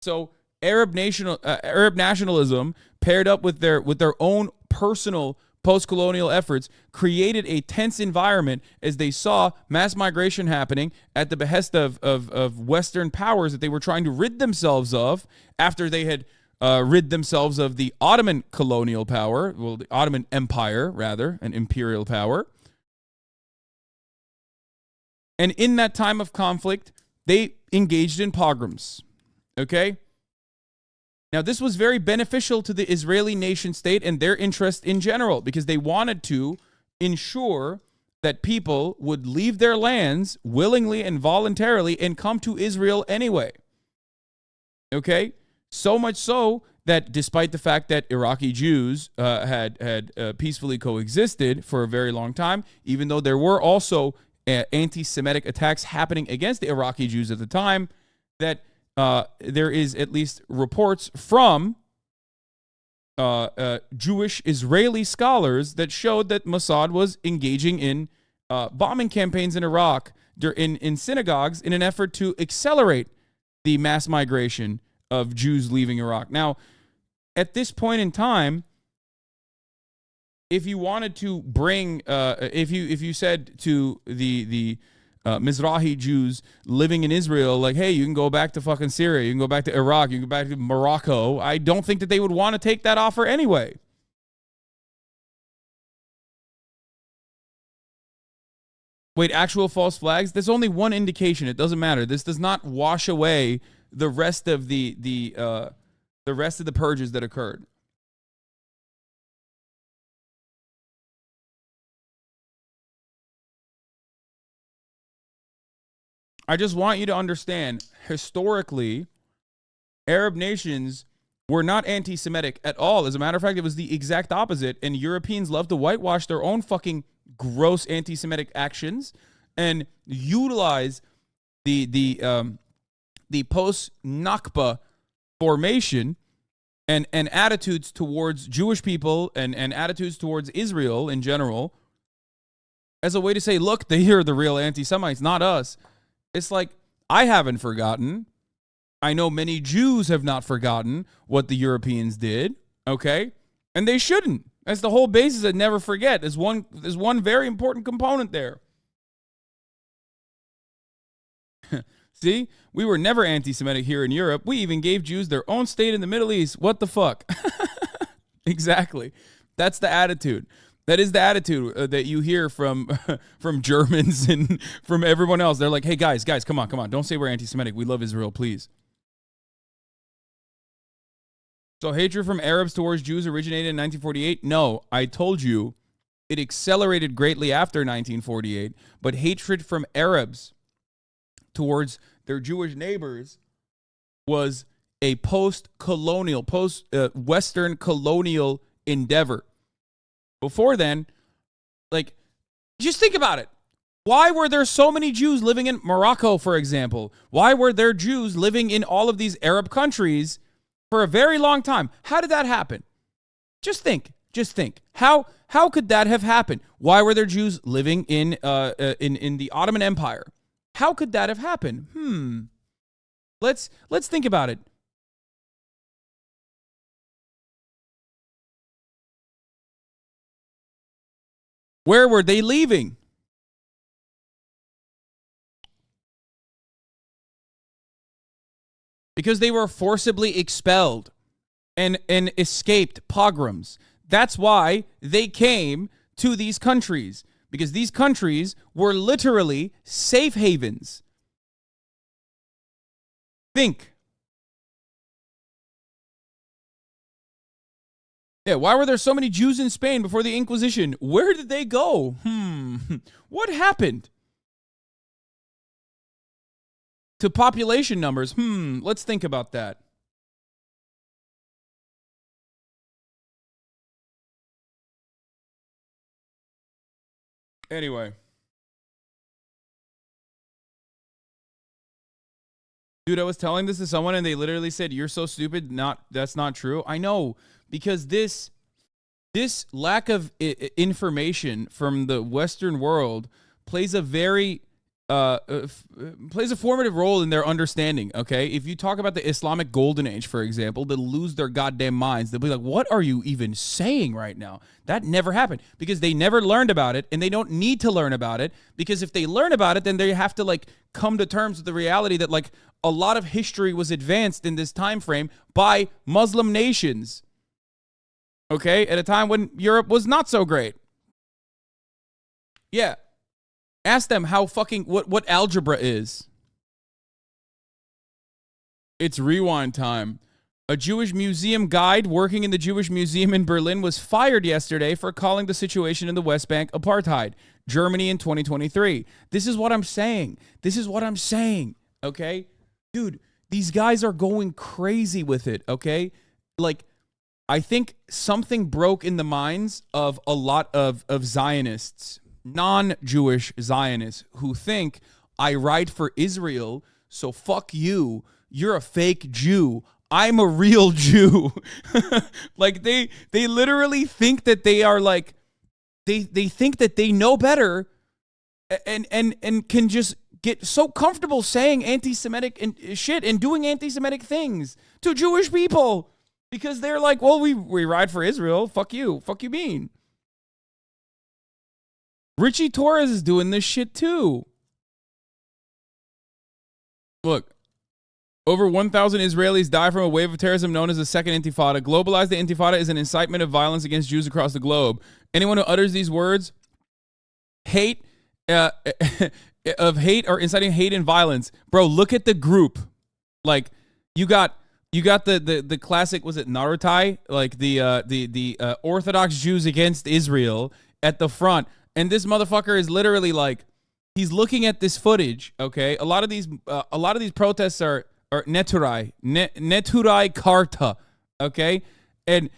So Arab nationalism paired up with their own personal post-colonial efforts created a tense environment as they saw mass migration happening at the behest of Western powers that they were trying to rid themselves of after they had rid themselves of the Ottoman colonial power, well, the Ottoman Empire, rather, an imperial power. And in that time of conflict, they engaged in pogroms. Okay? Now, this was very beneficial to the Israeli nation state and their interest in general, because they wanted to ensure that people would leave their lands willingly and voluntarily and come to Israel anyway. Okay? So much so that despite the fact that Iraqi Jews had peacefully coexisted for a very long time, even though there were also anti-Semitic attacks happening against the Iraqi Jews at the time, that there is at least reports from Jewish Israeli scholars that showed that Mossad was engaging in bombing campaigns in Iraq in synagogues in an effort to accelerate the mass migration of Jews leaving Iraq. Now, at this point in time, if you wanted to bring, if you said to the Mizrahi Jews living in Israel, like, hey, you can go back to fucking Syria, you can go back to Iraq, you can go back to Morocco, I don't think that they would want to take that offer anyway. Wait, actual false flags? There's only one indication. It doesn't matter. This does not wash away the rest of the rest of the purges that occurred. I just want you to understand, historically, Arab nations were not anti-Semitic at all. As a matter of fact, it was the exact opposite. And Europeans love to whitewash their own fucking gross anti-Semitic actions and utilize the post-Nakba formation and attitudes towards Jewish people and attitudes towards Israel in general as a way to say, look, they are the real anti-Semites, not us. It's like, I haven't forgotten. I know many Jews have not forgotten what the Europeans did, okay? And they shouldn't. That's the whole basis of never forget. There's one very important component there. See, we were never anti-Semitic here in Europe. We even gave Jews their own state in the Middle East. What the fuck? Exactly. That's the attitude. That is the attitude that you hear from Germans and from everyone else. They're like, hey, guys, come on. Don't say we're anti-Semitic. We love Israel, please. So hatred from Arabs towards Jews originated in 1948? No, I told you it accelerated greatly after 1948, but hatred from Arabs towards their Jewish neighbors was a post-colonial, Western colonial endeavor. Before then, like, just think about it. Why were there so many Jews living in Morocco, for example? Why were there Jews living in all of these Arab countries for a very long time? How did that happen? Just think. How could that have happened? Why were there Jews living in the Ottoman Empire? How could that have happened? Let's think about it. Where were they leaving? Because they were forcibly expelled and escaped pogroms. That's why they came to these countries, because these countries were literally safe havens. Think. Yeah, why were there so many Jews in Spain before the Inquisition? Where did they go? What happened to population numbers? Let's think about that. Anyway. Dude, I was telling this to someone and they literally said, "You're so stupid." That's not true. I know, because this lack of information from the Western world plays a very plays a formative role in their understanding, okay? If you talk about the Islamic Golden Age, for example, they'll lose their goddamn minds. They'll be like, what are you even saying right now? That never happened, because they never learned about it, and they don't need to learn about it, because if they learn about it, then they have to, like, come to terms with the reality that, like, a lot of history was advanced in this time frame by Muslim nations, okay, at a time when Europe was not so great. Yeah. Ask them how fucking what algebra is. It's rewind time. A Jewish museum guide working in the Jewish Museum in Berlin was fired yesterday for calling the situation in the West Bank apartheid. Germany in 2023. This is what I'm saying. Okay? Dude, these guys are going crazy with it, okay? Like, I think something broke in the minds of a lot of Zionists, non-Jewish Zionists, who think, I write for Israel, so fuck you. You're a fake Jew. I'm a real Jew. Like, they literally think that they are, like, they think that they know better and can just get so comfortable saying anti-Semitic and shit and doing anti-Semitic things to Jewish people, because they're like, well, we ride for Israel. Fuck you mean? Richie Torres is doing this shit too. Look, over 1,000 Israelis die from a wave of terrorism known as the Second Intifada. Globalized, the Intifada is an incitement of violence against Jews across the globe. Anyone who utters these words, hate, of hate or inciting hate and violence, bro, look at the group. Like, you got the classic, was it Narutai? Like the Orthodox Jews against Israel at the front. And this motherfucker is literally like, he's looking at this footage, okay? A lot of these protests are neturai karta, okay? And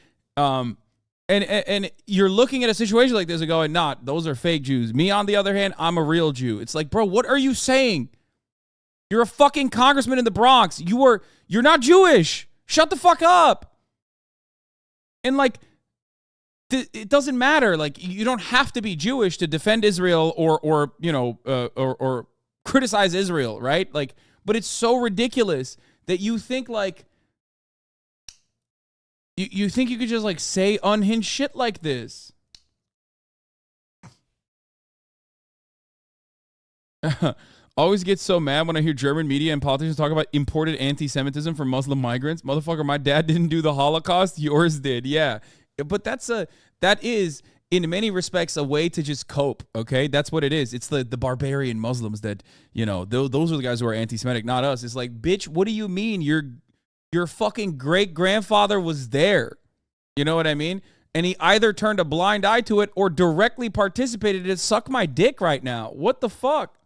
you're looking at a situation like this and going, not, those are fake Jews. Me, on the other hand, I'm a real Jew. It's like, bro, what are you saying? You're a fucking congressman in the Bronx. You're not Jewish. Shut the fuck up. And like, it doesn't matter. Like, you don't have to be Jewish to defend Israel or criticize Israel, right? Like, but it's so ridiculous that you think like you think you could just like say unhinged shit like this. Always get so mad when I hear German media and politicians talk about imported anti-Semitism from Muslim migrants. Motherfucker, my dad didn't do the Holocaust. Yours did. Yeah. But that is in many respects a way to just cope. Okay. That's what it is. It's the barbarian Muslims that, you know, those are the guys who are anti-Semitic, not us. It's like, bitch, what do you mean? Your fucking great grandfather was there. You know what I mean? And he either turned a blind eye to it or directly participated in it. Suck my dick right now. What the fuck?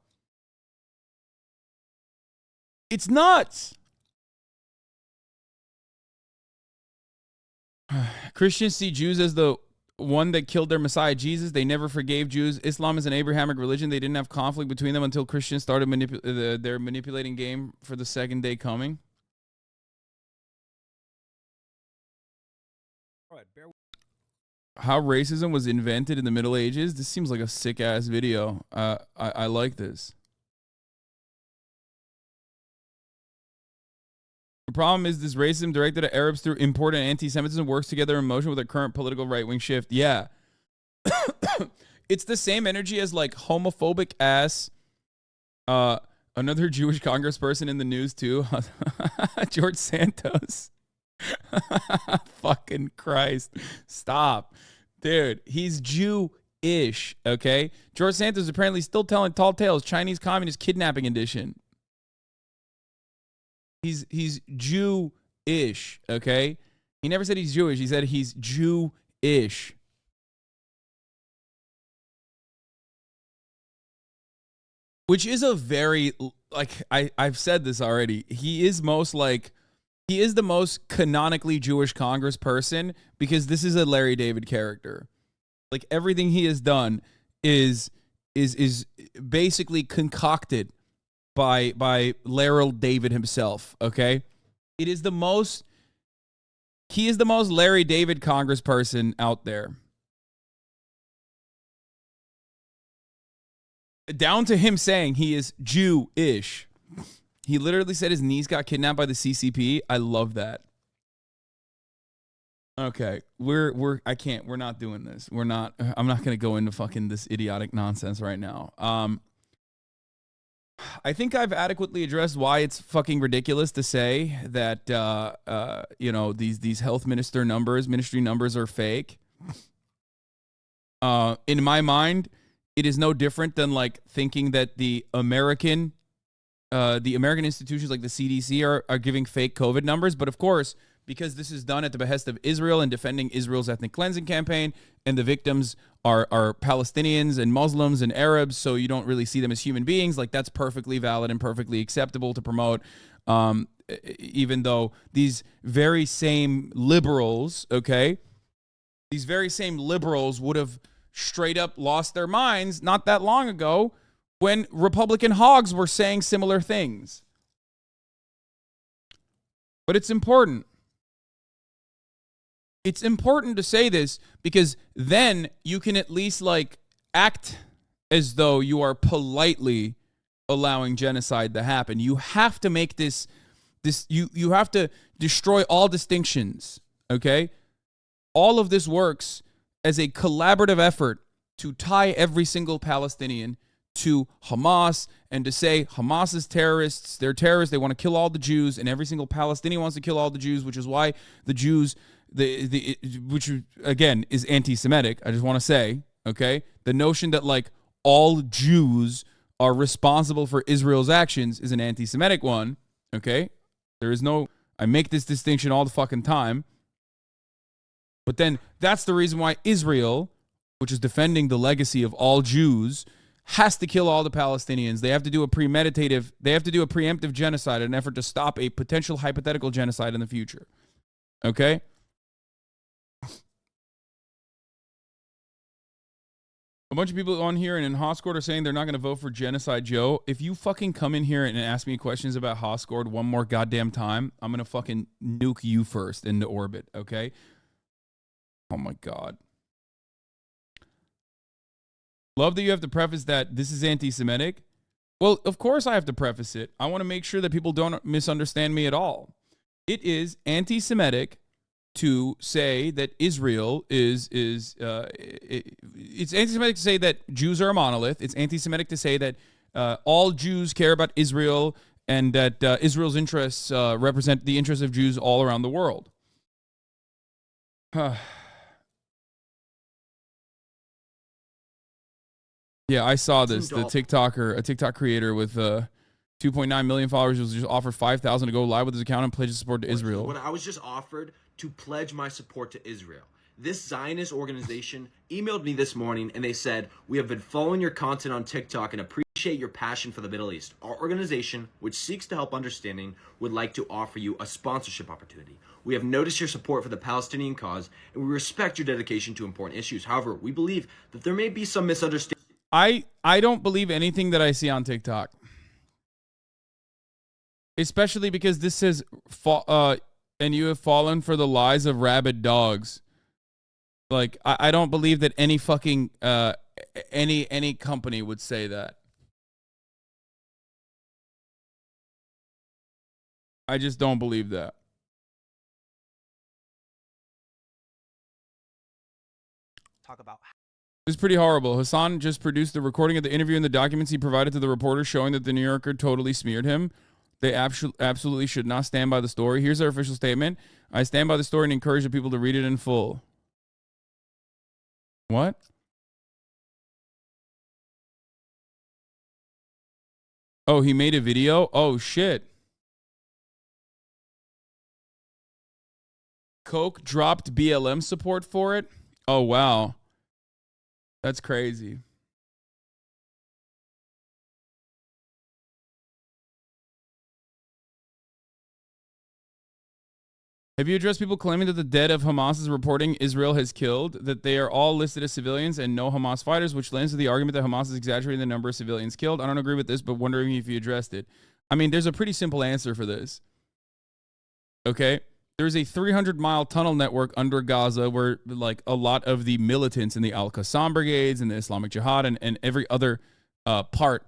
It's nuts. Christians see Jews as the one that killed their Messiah, Jesus. They never forgave Jews. Islam is an Abrahamic religion. They didn't have conflict between them until Christians started their manipulating game for the second day coming. How racism was invented in the Middle Ages. This seems like a sick-ass video. I like this. The problem is this racism directed at Arabs through imported anti-Semitism works together in motion with a current political right-wing shift. Yeah. It's the same energy as like homophobic ass another Jewish congressperson in the news too. George Santos. Fucking Christ. Stop. Dude, he's Jew-ish, okay? George Santos is apparently still telling tall tales, Chinese Communist Kidnapping Edition. He's Jew-ish, okay? He never said he's Jewish. He said he's Jew-ish. Which is a very, like, I've said this already. He is the most canonically Jewish congressperson because this is a Larry David character. Like, everything he has done is basically concocted by Larry David himself, okay? He is the most Larry David congressperson out there. Down to him saying he is Jew-ish. He literally said his niece got kidnapped by the CCP. I love that. Okay, we're not doing this. I'm not going to go into fucking this idiotic nonsense right now. I think I've adequately addressed why it's fucking ridiculous to say that these health ministry numbers are fake. In my mind, it is no different than like thinking that the American institutions like the CDC are giving fake COVID numbers. But of course, because this is done at the behest of Israel and defending Israel's ethnic cleansing campaign, and the victims are Palestinians and Muslims and Arabs, so you don't really see them as human beings. Like, that's perfectly valid and perfectly acceptable to promote, even though these very same liberals, okay, these very same liberals would have straight up lost their minds not that long ago when Republican hogs were saying similar things. But it's important. It's important to say this because then you can at least like act as though you are politely allowing genocide to happen. You have to make this you have to destroy all distinctions, okay? All of this works as a collaborative effort to tie every single Palestinian to Hamas and to say Hamas is terrorists, they're terrorists, they want to kill all the Jews, and every single Palestinian wants to kill all the Jews, which is why the Jews, which again is anti-Semitic, I just want to say, okay? The notion that like all Jews are responsible for Israel's actions is an anti-Semitic one, okay? There is no, I make this distinction all the fucking time. But then that's the reason why Israel, which is defending the legacy of all Jews, has to kill all the Palestinians. They have to do a preemptive genocide in an effort to stop a potential hypothetical genocide in the future. Okay? A bunch of people on here and in Hoscord are saying they're not going to vote for Genocide Joe. If you fucking come in here and ask me questions about Hoscord one more goddamn time, I'm going to fucking nuke you first into orbit, okay? Oh my God. Love that you have to preface that this is anti-Semitic. Well, of course I have to preface it. I want to make sure that people don't misunderstand me at all. It is anti-Semitic to say that Israel it's anti-Semitic to say that Jews are a monolith. It's anti-Semitic to say that all Jews care about Israel and that Israel's interests represent the interests of Jews all around the world. Yeah, I saw this. A TikTok creator with 2.9 million followers was just offered $5,000 to go live with his account and pledge his support to Israel. When I was just offered to pledge my support to Israel, this Zionist organization emailed me this morning and they said, "We have been following your content on TikTok and appreciate your passion for the Middle East. Our organization, which seeks to help understanding, would like to offer you a sponsorship opportunity. We have noticed your support for the Palestinian cause and we respect your dedication to important issues. However, we believe that there may be some misunderstanding." I don't believe anything that I see on TikTok. Especially because this says, and you have fallen for the lies of rabid dogs. Like, I don't believe that any fucking, any company would say that. I just don't believe that. Talk about. This is pretty horrible. Hassan just produced the recording of the interview and the documents he provided to the reporter showing that the New Yorker totally smeared him. They absolutely should not stand by the story. Here's our official statement. I stand by the story and encourage the people to read it in full. What? Oh, he made a video? Oh, shit. Coke dropped BLM support for it? Oh, wow. That's crazy. Have you addressed people claiming that the dead of Hamas is reporting Israel has killed, that they are all listed as civilians and no Hamas fighters, which lends to the argument that Hamas is exaggerating the number of civilians killed? I don't agree with this, but wondering if you addressed it. I mean, there's a pretty simple answer for this. Okay? There's a 300-mile tunnel network under Gaza where, like, a lot of the militants in the Al-Qassam brigades and the Islamic Jihad and every other part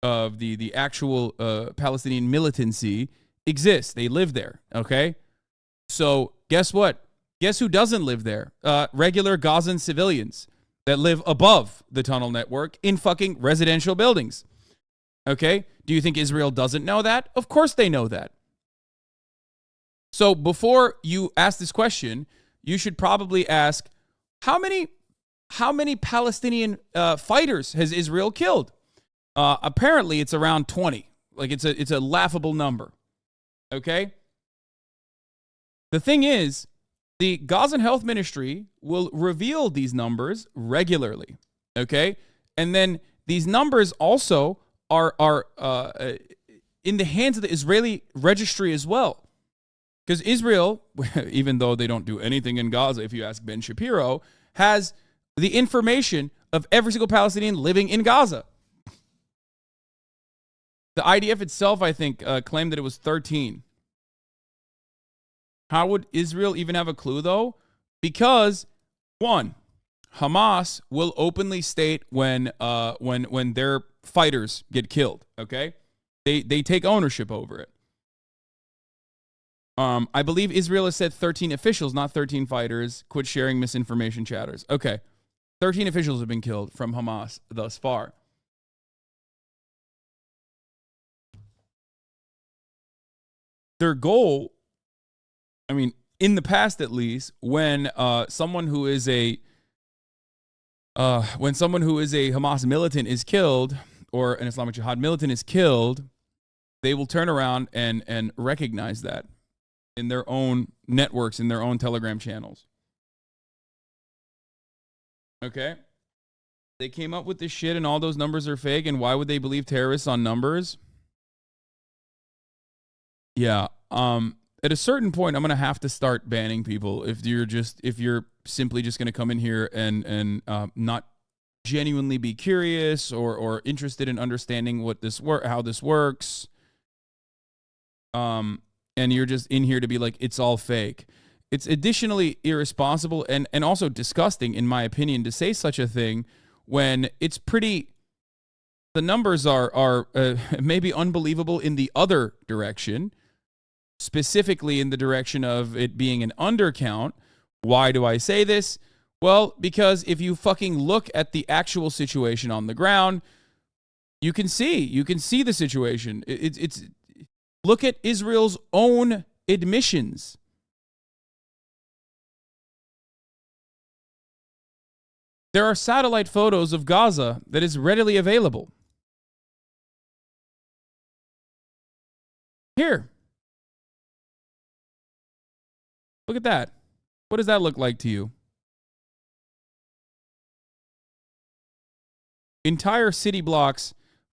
of the actual Palestinian militancy exist. They live there, okay? So guess what? Guess who doesn't live there? Regular Gazan civilians that live above the tunnel network in fucking residential buildings. Okay? Do you think Israel doesn't know that? Of course they know that. So before you ask this question, you should probably ask, how many Palestinian fighters has Israel killed? Apparently it's around 20. Like it's a laughable number. Okay? The thing is, the Gazan Health Ministry will reveal these numbers regularly. Okay? And then these numbers also are in the hands of the Israeli registry as well. Because Israel, even though they don't do anything in Gaza, if you ask Ben Shapiro, has the information of every single Palestinian living in Gaza. The IDF itself, I think, claimed that it was 13. How would Israel even have a clue, though? Because, one, Hamas will openly state when their fighters get killed, okay? They take ownership over it. I believe Israel has said 13 officials, not 13 fighters. Quit sharing misinformation, chatters. Okay. 13 officials have been killed from Hamas thus far. Their goal, I mean, in the past at least, when someone who is a Hamas militant is killed, or an Islamic Jihad militant is killed, they will turn around and recognize that in their own networks, in their own Telegram channels. Okay? They came up with this shit and all those numbers are fake, and why would they believe terrorists on numbers? Yeah. At a certain point, I'm going to have to start banning people if you're simply just going to come in here and not genuinely be curious or interested in understanding how this works. And you're just in here to be like, it's all fake. It's additionally irresponsible and also disgusting, in my opinion, to say such a thing when it's pretty. The numbers are maybe unbelievable in the other direction, specifically in the direction of it being an undercount. Why do I say this? Well, because if you fucking look at the actual situation on the ground, you can see the situation. It's look at Israel's own admissions. There are satellite photos of Gaza that is readily available. Here. Look at that. What does that look like to you? Entire city blocks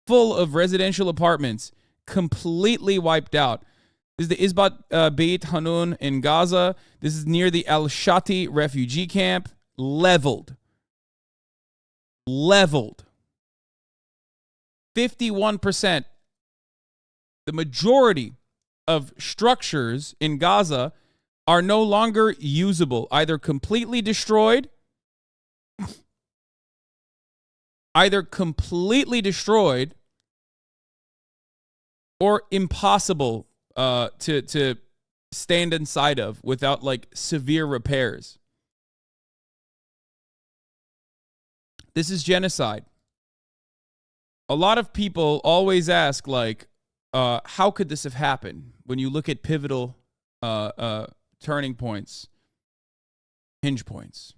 full of residential apartments completely wiped out. This is the Isbat Beit Hanun in Gaza. This is near the Al-Shati refugee camp. Leveled. 51%. The majority of structures in Gaza are no longer usable, either completely destroyed, or impossible to stand inside of without like severe repairs. This is genocide. A lot of people always ask, like, how could this have happened? When you look at pivotal turning points, hinge points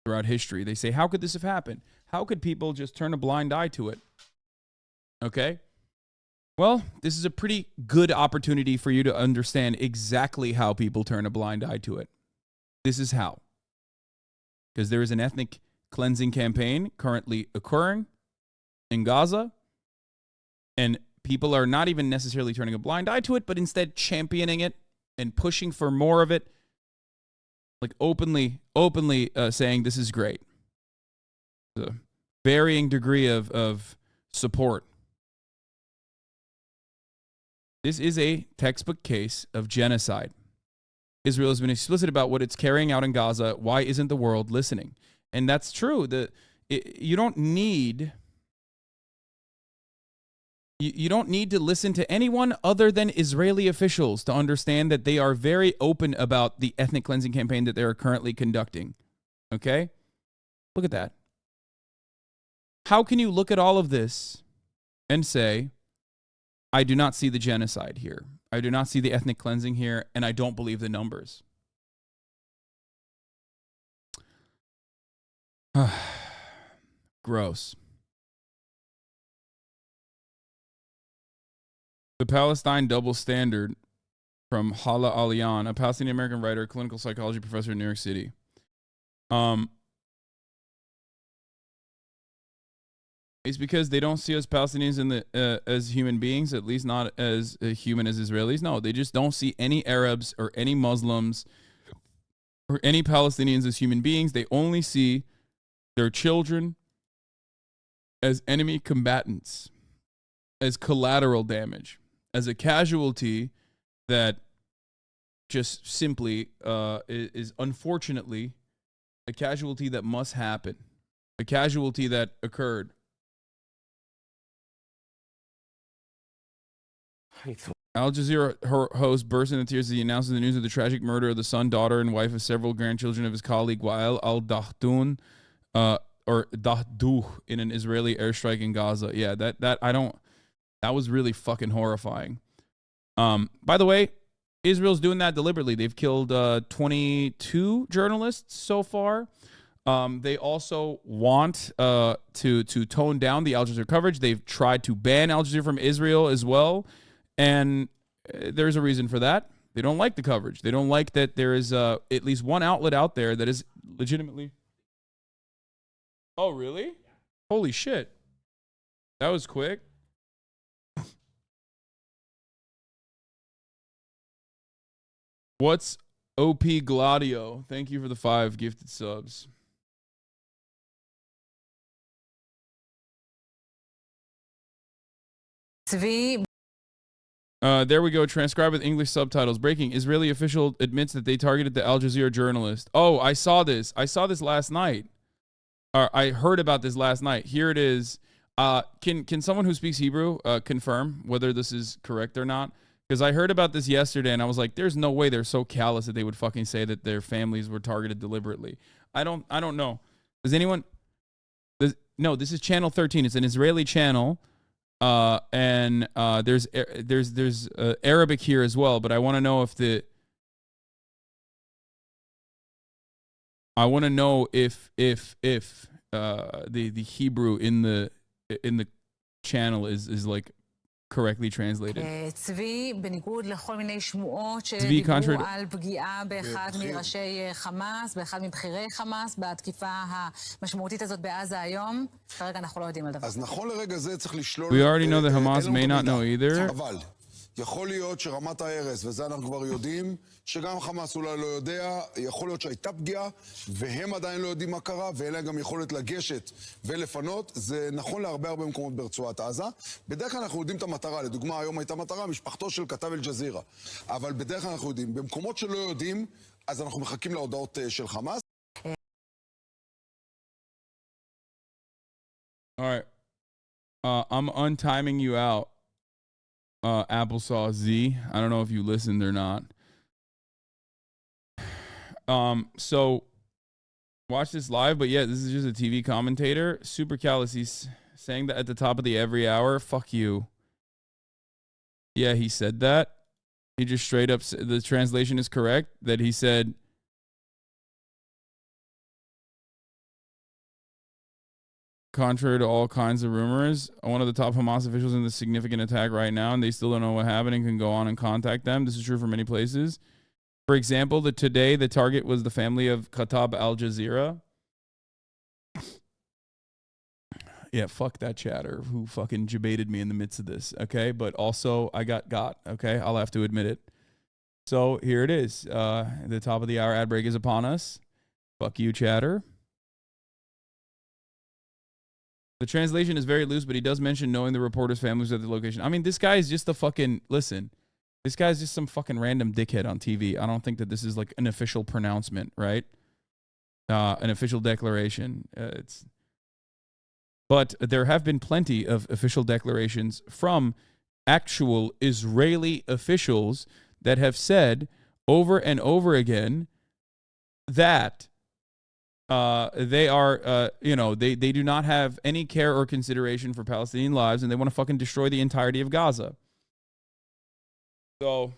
throughout history, they say, how could this have happened? How could people just turn a blind eye to it? Okay? Well, this is a pretty good opportunity for you to understand exactly how people turn a blind eye to it. This is how. Because there is an ethnic cleansing campaign currently occurring in Gaza, and people are not even necessarily turning a blind eye to it, but instead championing it and pushing for more of it, like openly saying this is great. A varying degree of support. This is a textbook case of genocide. Israel has been explicit about what it's carrying out in Gaza. Why isn't the world listening? And that's true. You don't need to listen to anyone other than Israeli officials to understand that they are very open about the ethnic cleansing campaign that they are currently conducting. Okay? Look at that. How can you look at all of this and say, I do not see the genocide here. I do not see the ethnic cleansing here, and I don't believe the numbers. Gross. The Palestine Double Standard from Hala Alian, a Palestinian American writer, clinical psychology professor in New York City. It's because they don't see us Palestinians as human beings, at least not as human as Israelis. No, they just don't see any Arabs or any Muslims or any Palestinians as human beings. They only see their children as enemy combatants, as collateral damage, as a casualty that just simply is unfortunately a casualty that must happen, a casualty that occurred. Al Jazeera host burst into tears as he announces the news of the tragic murder of the son, daughter, and wife of several grandchildren of his colleague Wael al-Dahdoun, or Dahdouh, in an Israeli airstrike in Gaza. Yeah, that was really fucking horrifying. By the way, Israel's doing that deliberately. They've killed 22 journalists so far. They also want to tone down the Al Jazeera coverage. They've tried to ban Al Jazeera from Israel as well. And there's a reason for that. They don't like the coverage. They don't like that there is at least one outlet out there that is legitimately. Oh, really? Holy shit. That was quick. What's OP Gladio? Thank you for the 5 gifted subs. Zvi There we go. Transcribed with English subtitles. Breaking. Israeli official admits that they targeted the Al Jazeera journalist. Oh, I saw this. I saw this last night. I heard about this last night. Here it is. Can someone who speaks Hebrew confirm whether this is correct or not? Because I heard about this yesterday and I was like, there's no way they're so callous that they would fucking say that their families were targeted deliberately. I don't know. Does anyone? No, this is channel 13. It's an Israeli channel. And there's Arabic here as well, but I want to know if the Hebrew in the channel is like correctly translated. צבי, בניגוד לכל מיני שמועות צבי, שדיברו על פגיעה באחד מראשי חמאס, באחד מבחירי חמאס, בתקיפה המשמעותית הזאת בעזה היום, כרגע אנחנו לא יודעים על דבר. אז נכון לרגע זה צריך לשלול... We already know that Hamas may not know either. אבל יכול להיות שרמת ההרס, וזה אנחנו כבר יודעים, שגם חמאס אולי לא יודע, יכול להיות שהייתה פגיעה, והם עדיין לא יודעים מה קרה, ואין להם גם יכולת לגשת ולפנות. זה נכון להרבה מקומות ברצועת עזה. בדרך כלל אנחנו יודעים את המטרה. לדוגמה, היום הייתה מטרה, משפחתו של כתב אל-ג'זירה. אבל בדרך כלל אנחנו יודעים. במקומות שלא יודעים, אז אנחנו מחכים להודעות של חמאס. All right. I'm untiming you out. Applesauce Z. I don't know if you listened or not. So watch this live, but yeah, this is just a TV commentator. Super callous. He's saying that at the top of the every hour. Fuck you. Yeah, he said that. He just straight up, the translation is correct, that he said, contrary to all kinds of rumors, one of the top Hamas officials in the significant attack right now, and they still don't know what happened and can go on and contact them. This is true for many places. For example, today the target was the family of Khattab Al Jazeera. Yeah, fuck that chatter who fucking debated me in the midst of this, okay? But also, I got, okay? I'll have to admit it. So here it is. The top of the hour ad break is upon us. Fuck you, chatter. The translation is very loose, but he does mention knowing the reporter's families at the location. I mean, this guy is just a fucking, listen, this guy's just some fucking random dickhead on TV. I don't think that this is like an official pronouncement, right? An official declaration. But there have been plenty of official declarations from actual Israeli officials that have said over and over again that they are, they do not have any care or consideration for Palestinian lives, and they want to fucking destroy the entirety of Gaza. So,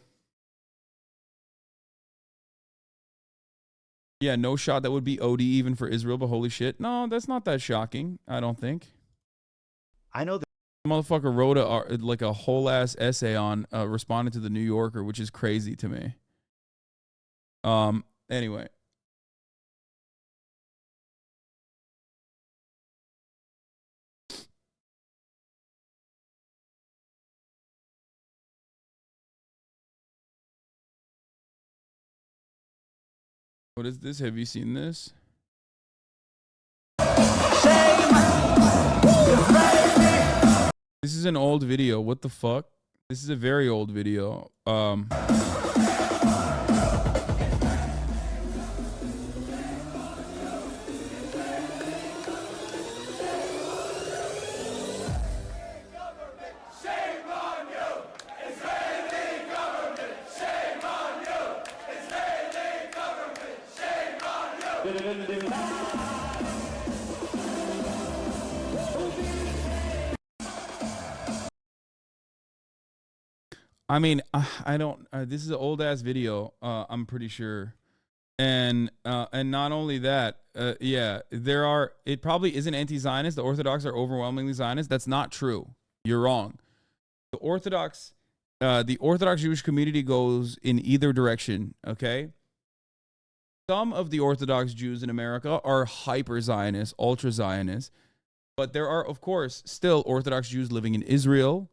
yeah, no shot that would be OD even for Israel, but holy shit. No, that's not that shocking, I don't think. I know that the motherfucker wrote a whole ass essay on responding to the New Yorker, which is crazy to me. Anyway. What is this? Have you seen this? This is an old video. What the fuck? This is a very old video. I mean, I don't. This is an old ass video. I'm pretty sure, and not only that, yeah, there are. It probably isn't anti-Zionist. The Orthodox are overwhelmingly Zionist. That's not true. You're wrong. The Orthodox Jewish community goes in either direction. Okay. Some of the Orthodox Jews in America are hyper Zionist, ultra Zionist, but there are, of course, still Orthodox Jews living in Israel.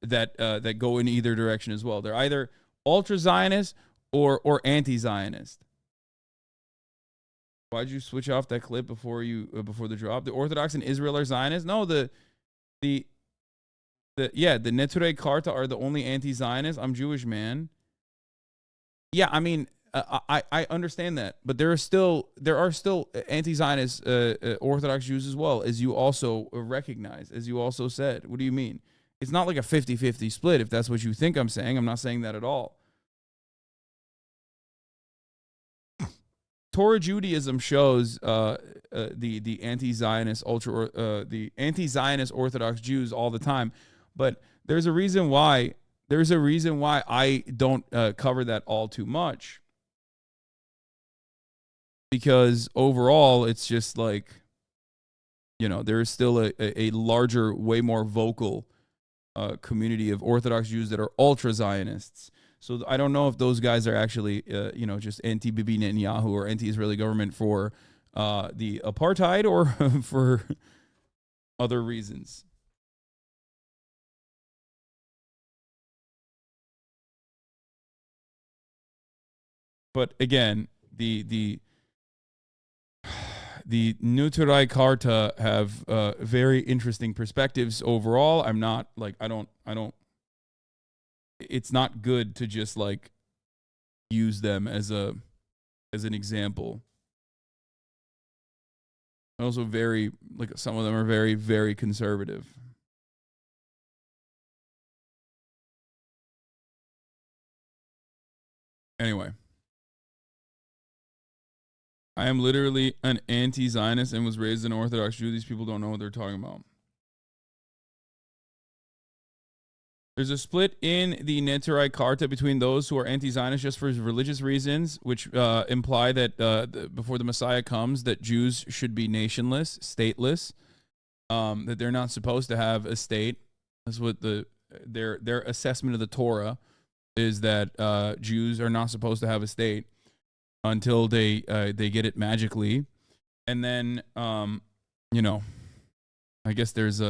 That go in either direction as well. They're either ultra Zionist or anti Zionist. Why'd you switch off that clip before the drop? The Orthodox in Israel are Zionists? No, the the Neturei Karta are the only anti-Zionists. I'm Jewish, man. Yeah, I mean, I understand that, but there are still anti-Zionist Orthodox Jews as well, as you also recognize, as you also said. What do you mean? It's not like a 50-50 split, if that's what you think I'm saying. I'm not saying that at all. Torah Judaism shows the anti-Zionist the anti-Zionist Orthodox Jews all the time, but there's a reason why I don't cover that all too much, because overall it's just like, there is still a larger, way more vocal community of Orthodox Jews that are ultra Zionists. So I don't know if those guys are actually, just anti-Bibi Netanyahu or anti-Israeli government for the apartheid or for other reasons. But again, the Neturei Karta have very interesting perspectives overall. I'm not like, I don't. It's not good to just like use them as an example. Also very, like, some of them are very, very conservative. Anyway, I am literally an anti-Zionist and was raised an Orthodox Jew. These people don't know what they're talking about. There's a split in the Neturei Karta between those who are anti-Zionist just for religious reasons, which imply that before the Messiah comes, that Jews should be nationless, stateless, that they're not supposed to have a state. That's what their assessment of the Torah is, that Jews are not supposed to have a state until they get it magically. And then, I guess there's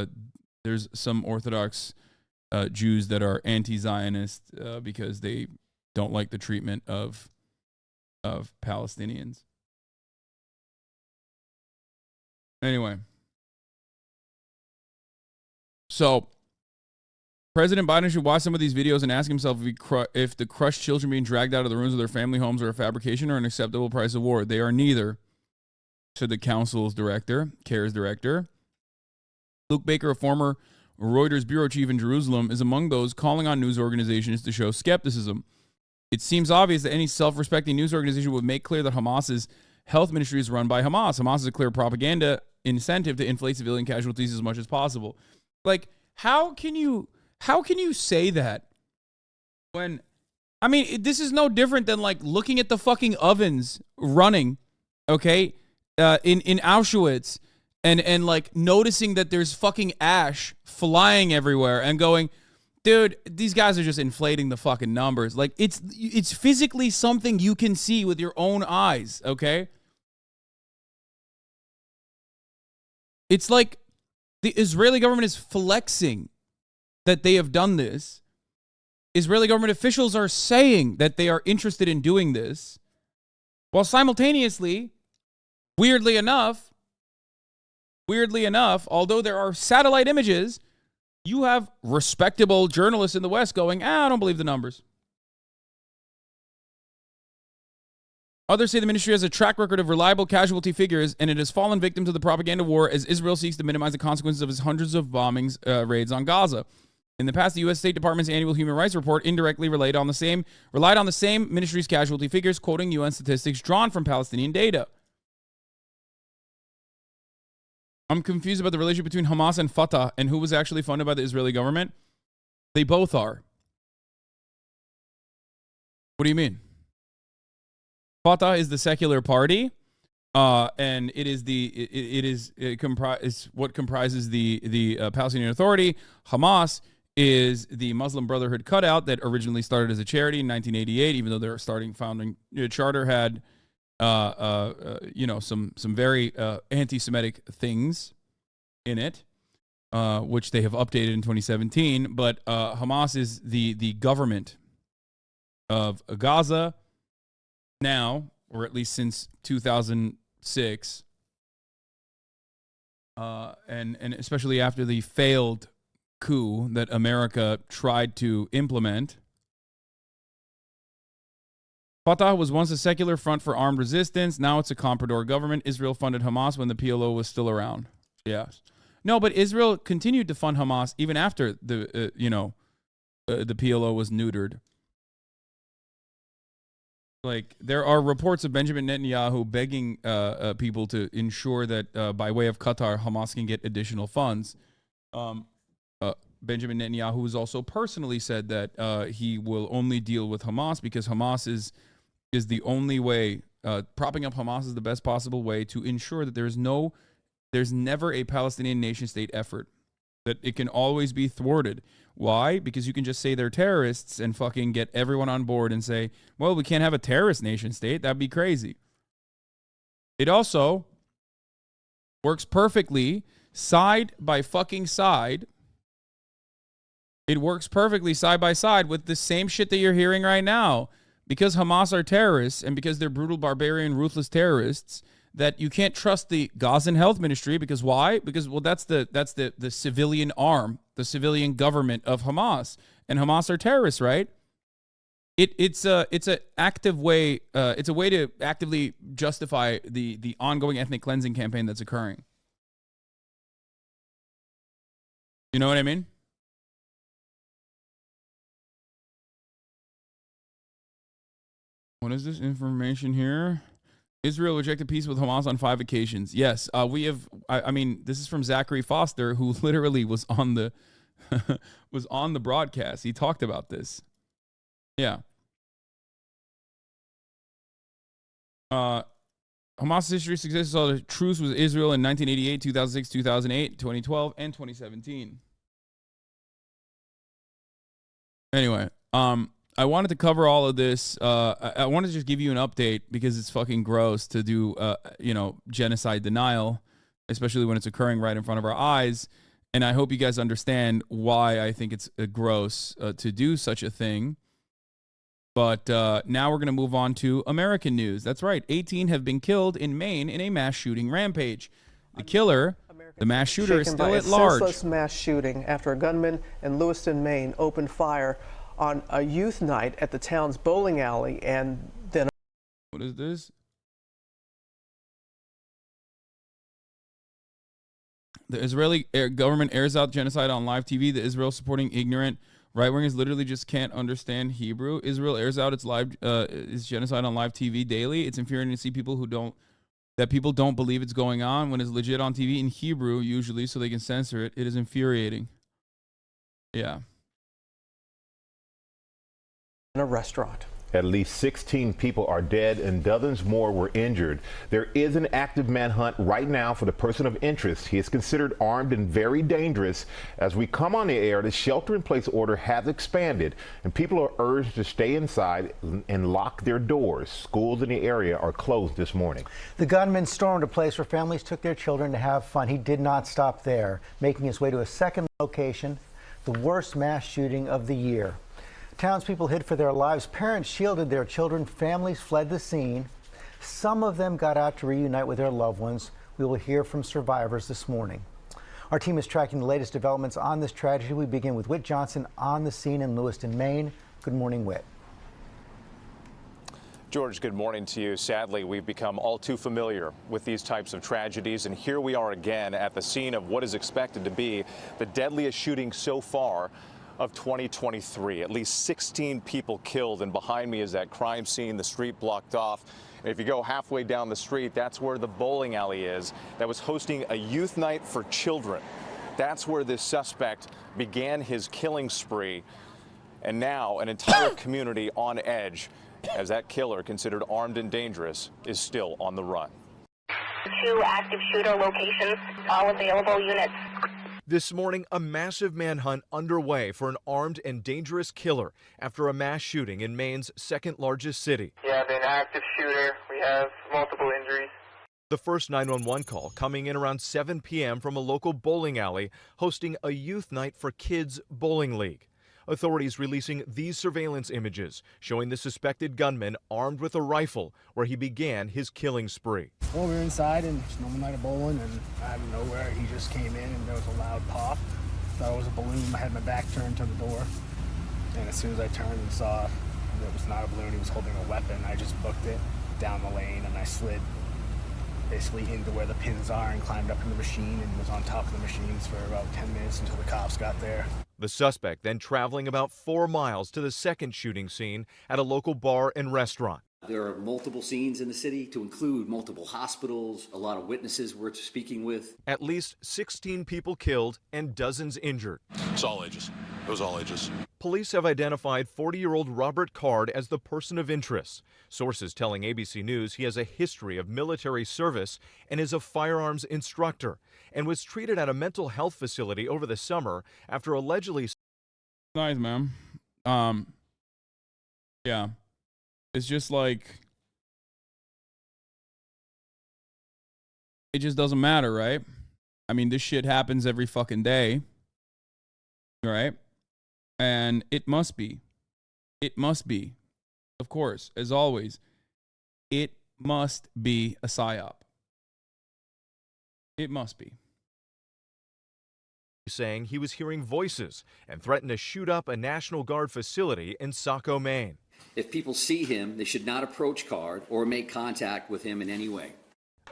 some Orthodox Jews that are anti-Zionist because they don't like the treatment of Palestinians. Anyway, so President Biden should watch some of these videos and ask himself if the crushed children being dragged out of the ruins of their family homes are a fabrication or an acceptable price of war. They are neither, said the council's director, CARE's director. Luke Baker, a former Reuters bureau chief in Jerusalem, is among those calling on news organizations to show skepticism. It seems obvious that any self-respecting news organization would make clear that Hamas's health ministry is run by Hamas. Hamas is a clear propaganda incentive to inflate civilian casualties as much as possible. Like, how can you say that when, I mean, this is no different than like looking at the fucking ovens running, okay, in Auschwitz, and like noticing that there's fucking ash flying everywhere and going, dude, these guys are just inflating the fucking numbers. Like, it's physically something you can see with your own eyes, okay? It's like the Israeli government is flexing that they have done this. Israeli government officials are saying that they are interested in doing this, while simultaneously, weirdly enough, although there are satellite images, you have respectable journalists in the West going, I don't believe the numbers. Others say the ministry has a track record of reliable casualty figures, and it has fallen victim to the propaganda war as Israel seeks to minimize the consequences of its hundreds of bombings raids on Gaza. In the past, the U.S. State Department's annual human rights report indirectly relied on the same ministry's casualty figures, quoting UN statistics drawn from Palestinian data. I'm confused about the relationship between Hamas and Fatah and who was actually funded by the Israeli government. They both are. What do you mean? Fatah is the secular party, and it is what comprises the Palestinian Authority. Hamas is the Muslim Brotherhood cutout that originally started as a charity in 1988, even though their founding charter had some very anti-Semitic things in it, which they have updated in 2017. But Hamas is the government of Gaza now, or at least since 2006, and especially after the failed coup that America tried to implement. Fatah was once a secular front for armed resistance. Now it's a comprador government. Israel funded Hamas when the PLO was still around. Yes. No, but Israel continued to fund Hamas even after the PLO was neutered. Like, there are reports of Benjamin Netanyahu begging people to ensure that by way of Qatar, Hamas can get additional funds. Benjamin Netanyahu has also personally said that he will only deal with Hamas because Hamas is the only way. Propping up Hamas is the best possible way to ensure that there's never a Palestinian nation state effort, that it can always be thwarted. Why? Because you can just say they're terrorists and fucking get everyone on board and say, well, we can't have a terrorist nation state. That'd be crazy. It also works perfectly side by fucking side. It works perfectly side by side with the same shit that you're hearing right now. Because Hamas are terrorists and because they're brutal, barbarian, ruthless terrorists, that you can't trust the Gazan health ministry. Because why? Because, well, that's the civilian arm, the civilian government of Hamas, and Hamas are terrorists, right? It's a active way. It's a way to actively justify the ongoing ethnic cleansing campaign that's occurring. You know what I mean? What is this information here? Israel rejected peace with Hamas on 5 occasions. Yes, we have. I mean, this is from Zachary Foster, who literally was on the was on the broadcast. He talked about this. Yeah. Hamas history success saw the truce with Israel in 1988, 2006, 2008, 2012, and 2017. Anyway, I wanted to cover all of this. I wanted to just give you an update because it's fucking gross to do, genocide denial, especially when it's occurring right in front of our eyes. And I hope you guys understand why I think it's gross to do such a thing. But now we're going to move on to American news. That's right. 18 have been killed in Maine in a mass shooting rampage. The killer, the mass shooter, is still at large. Senseless mass shooting after a gunman in Lewiston, Maine, opened fire on a youth night at the town's bowling alley, and then... What is this? The Israeli government airs out genocide on live TV. The Israel supporting ignorant right-wingers literally just can't understand Hebrew. Israel airs out its genocide on live TV daily. It's infuriating to see people people don't believe it's going on when it's legit on TV in Hebrew, usually, so they can censor it. It is infuriating. Yeah. In a restaurant. At least 16 people are dead and dozens more were injured. There is an active manhunt right now for the person of interest. He is considered armed and very dangerous. As we come on the air, the shelter-in-place order has expanded, and people are urged to stay inside and lock their doors. Schools in the area are closed this morning. The gunman stormed a place where families took their children to have fun. He did not stop there, making his way to a second location, the worst mass shooting of the year. Townspeople hid for their lives. Parents shielded their children. Families fled the scene. Some of them got out to reunite with their loved ones. We will hear from survivors this morning. Our team is tracking the latest developments on this tragedy. We begin with Whit Johnson on the scene in Lewiston, Maine. Good morning, Whit. George, good morning to you. Sadly, we've become all too familiar with these types of tragedies, and here we are again at the scene of what is expected to be the deadliest shooting so far of 2023. At least 16 people killed, and behind me is that crime scene, the street blocked off. And if you go halfway down the street, that's where the bowling alley is that was hosting a youth night for children. That's where this suspect began his killing spree, and now an entire community on edge as that killer, considered armed and dangerous, is still on the run. 2 active shooter locations, all available units. This morning, a massive manhunt underway for an armed and dangerous killer after a mass shooting in Maine's second largest city. We have an active shooter. We have multiple injuries. The first 911 call coming in around 7 p.m. from a local bowling alley hosting a youth night for kids bowling league. Authorities releasing these surveillance images showing the suspected gunman armed with a rifle where he began his killing spree. Well, we were inside and it's a normal night of bowling, and out of nowhere he just came in and there was a loud pop. thought it was a balloon. I had my back turned to the door. And as soon as I turned and saw it was not a balloon, he was holding a weapon, I just booked it down the lane and I slid basically into where the pins are and climbed up in the machine and was on top of the machines for about 10 minutes until the cops got there. The suspect then traveling about 4 miles to the second shooting scene at a local bar and restaurant. There are multiple scenes in the city, to include multiple hospitals, a lot of witnesses we're speaking with. At least 16 people killed and dozens injured. It's all ages. It was all ages. Police have identified 40-year-old Robert Card as the person of interest. Sources telling ABC News he has a history of military service and is a firearms instructor, and was treated at a mental health facility over the summer after allegedly... Nice, man. Yeah. It's just like, it just doesn't matter, right? I mean, this shit happens every fucking day, right? And it must be, of course, as always, it must be a psyop. It must be. Saying he was hearing voices and threatened to shoot up a National Guard facility in Saco, Maine. If people see him, they should not approach Card or make contact with him in any way.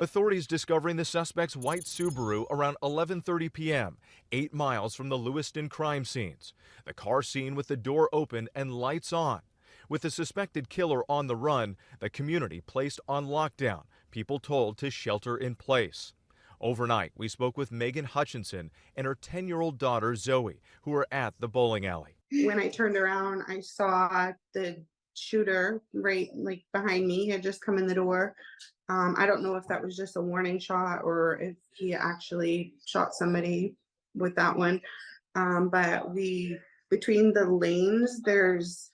Authorities discovering the suspect's white Subaru around 11:30 p.m., 8 miles from the Lewiston crime scenes. The car seen with the door open and lights on. With the suspected killer on the run, the community placed on lockdown, people told to shelter in place. Overnight, we spoke with Megan Hutchinson and her 10-year-old daughter Zoe, who were at the bowling alley. When I turned around, I saw the shooter right behind me. He had just come in the door. I don't know if that was just a warning shot or if he actually shot somebody with that one. But between the lanes, there's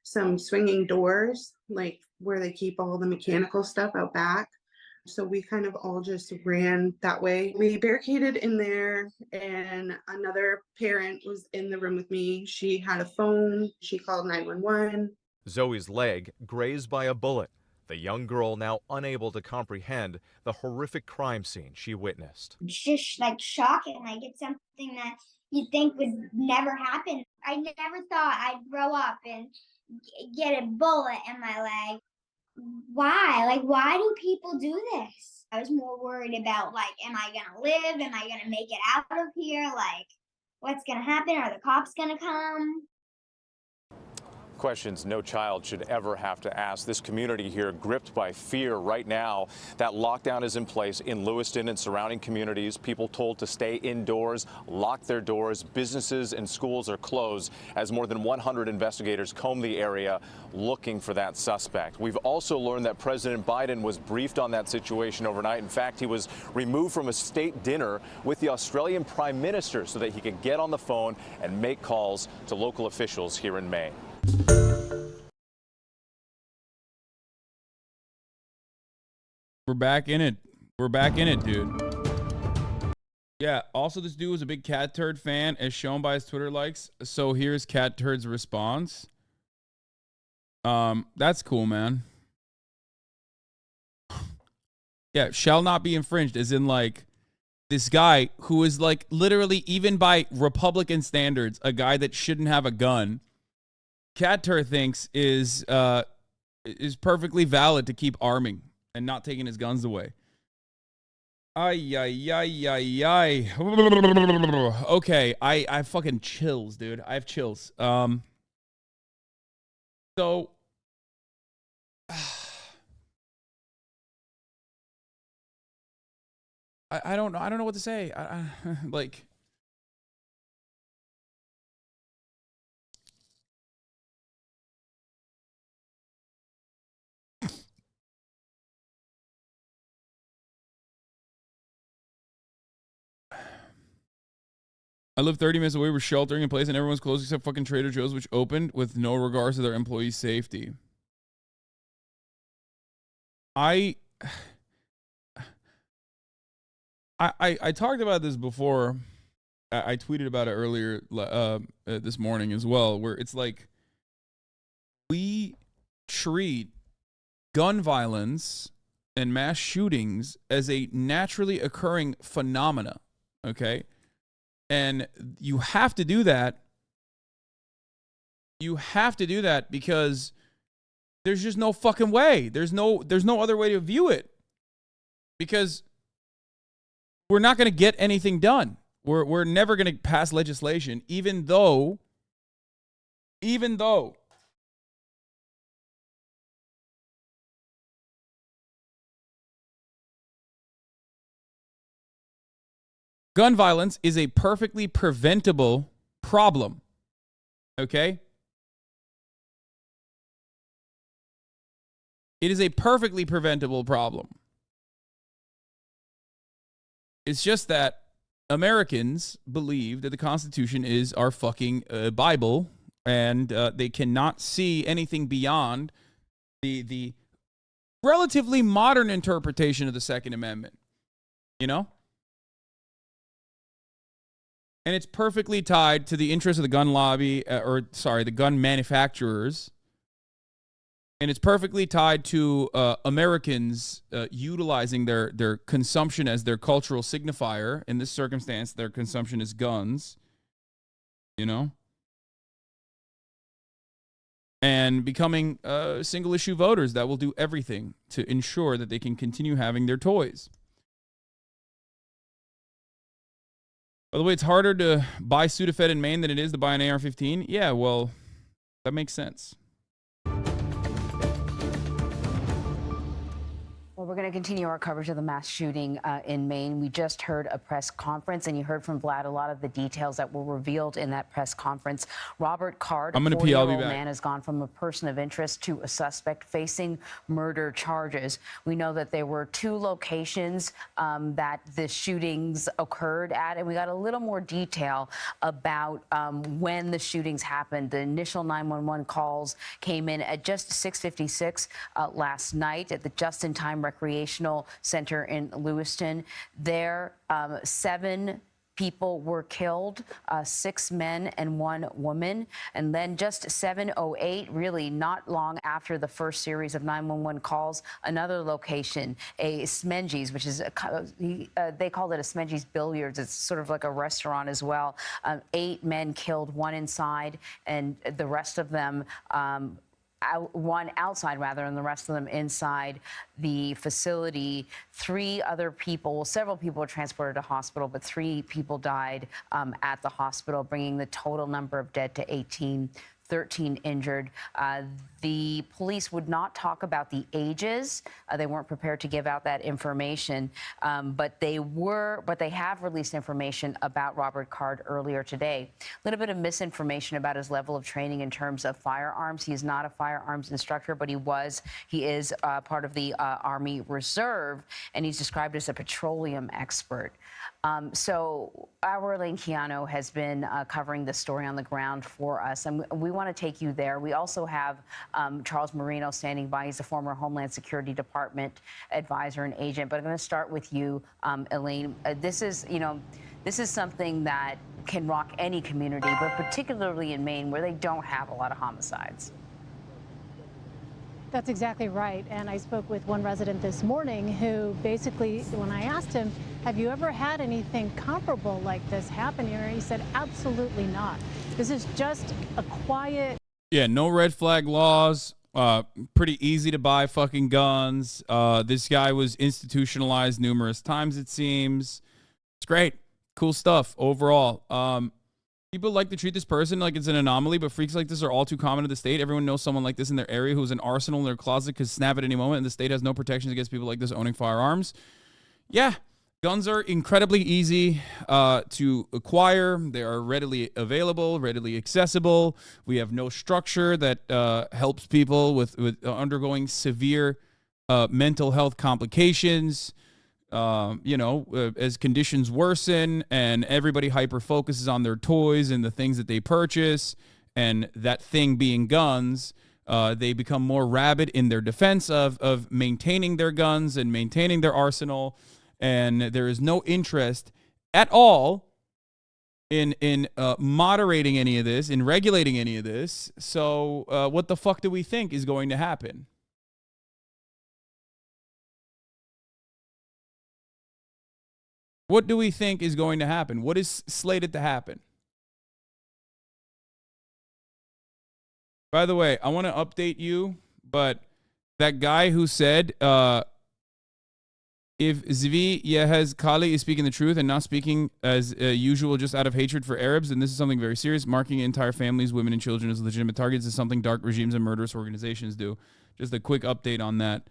some swinging doors, like where they keep all the mechanical stuff out back. So we kind of all just ran that way. We barricaded in there, and another parent was in the room with me. She had a phone. She called 911. Zoe's leg grazed by a bullet. The young girl now unable to comprehend the horrific crime scene she witnessed. It's just shocking. It's something that you'd think would never happen. I never thought I'd grow up and get a bullet in my leg. Why? Why do people do this? I was more worried about, am I going to live? Am I going to make it out of here? What's going to happen? Are the cops going to come? Questions no child should ever have to ask. This community here gripped by fear right now. That lockdown is in place in Lewiston and surrounding communities. People told to stay indoors, lock their doors. Businesses and schools are closed as more than 100 investigators comb the area looking for that suspect. We've also learned that President Biden was briefed on that situation overnight. In fact, he was removed from a state dinner with the Australian Prime Minister so that he could get on the phone and make calls to local officials here in Maine. We're back in it. We're back in it, dude. Yeah, also this dude was a big Cat Turd fan as shown by his Twitter likes. So here's Cat Turd's response. That's cool, man. Yeah, shall not be infringed as in this guy who is literally, even by Republican standards, a guy that shouldn't have a gun. Cat Turd thinks is perfectly valid to keep arming and not taking his guns away. Ay, ay, ay, ay, ay. Okay, I fucking chills, dude. I have chills. So I don't know what to say. I live 30 minutes away. We're sheltering in place and everyone's closed except fucking Trader Joe's, which opened with no regards to their employees' safety. I talked about this before. I tweeted about it earlier this morning as well, where it's we treat gun violence and mass shootings as a naturally occurring phenomena, okay? And you have to do that. You have to do that because there's just no fucking way. There's no other way to view it. Because we're not going to get anything done. We're never going to pass legislation, even though gun violence is a perfectly preventable problem. Okay? It is a perfectly preventable problem. It's just that Americans believe that the Constitution is our fucking Bible, and they cannot see anything beyond the relatively modern interpretation of the Second Amendment. You know? And it's perfectly tied to the interests of the gun lobby, the gun manufacturers. And it's perfectly tied to Americans utilizing their consumption as their cultural signifier. In this circumstance, their consumption is guns, you know? And becoming single-issue voters that will do everything to ensure that they can continue having their toys. By the way, it's harder to buy Sudafed in Maine than it is to buy an AR-15. Yeah, well, that makes sense. Well, we're going to continue our coverage of the mass shooting in Maine. We just heard a press conference, and you heard from Vlad a lot of the details that were revealed in that press conference. Robert Card, a 40-year-old man, has gone from a person of interest to a suspect facing murder charges. We know that there were 2 locations that the shootings occurred at, and we got a little more detail about when the shootings happened. The initial 911 calls came in at just 6:56 last night at the Just-in-Time Recreational Center in Lewiston. There, 7 people were killed, 6 men and 1 woman. And then just 7:08, really not long after the first series of 911 calls, another location, a Smenji's, which is, they called it a Smenji's Billiards. It's sort of like a restaurant as well. 8 men killed, 1 inside, and the rest of them, 1 outside rather, and the rest of them inside the facility. 3 other people, well, several people were transported to hospital, but 3 people died at the hospital, bringing the total number of dead to 18. 13 injured. The police would not talk about the ages. They weren't prepared to give out that information, but they have released information about Robert Card earlier today. A little bit of misinformation about his level of training in terms of firearms. He is not a firearms instructor, but he is part of the Army Reserve, and he's described as a petroleum expert. So our Elaine Keano has been covering this story on the ground for us, and we want to take you there. We also have Charles Marino standing by. He's a former Homeland Security Department advisor and agent. But I'm going to start with you, Elaine. This is something that can rock any community, but particularly in Maine, where they don't have a lot of homicides. That's exactly right. And I spoke with one resident this morning who basically, when I asked him, have you ever had anything comparable like this happen here? He said, absolutely not. This is just a quiet. Yeah, no red flag laws. Pretty easy to buy fucking guns. This guy was institutionalized numerous times, it seems. It's great. Cool stuff overall. People like to treat this person like it's an anomaly, but freaks like this are all too common in the state. Everyone knows someone like this in their area who's an arsenal in their closet could snap at any moment, and the state has no protections against people like this owning firearms. Yeah, guns are incredibly easy to acquire. They are readily available, readily accessible. We have no structure that helps people with undergoing severe mental health complications. As conditions worsen and everybody hyper focuses on their toys and the things that they purchase, and that thing being guns, they become more rabid in their defense of maintaining their guns and maintaining their arsenal. And there is no interest at all in moderating any of this, in regulating any of this. So what the fuck do we think is going to happen? What do we think is going to happen? What is slated to happen? By the way, I want to update you, but that guy who said, if Zvi Yehez Kali is speaking the truth and not speaking as usual just out of hatred for Arabs, then this is something very serious. Marking entire families, women and children as legitimate targets is something dark regimes and murderous organizations do. Just a quick update on that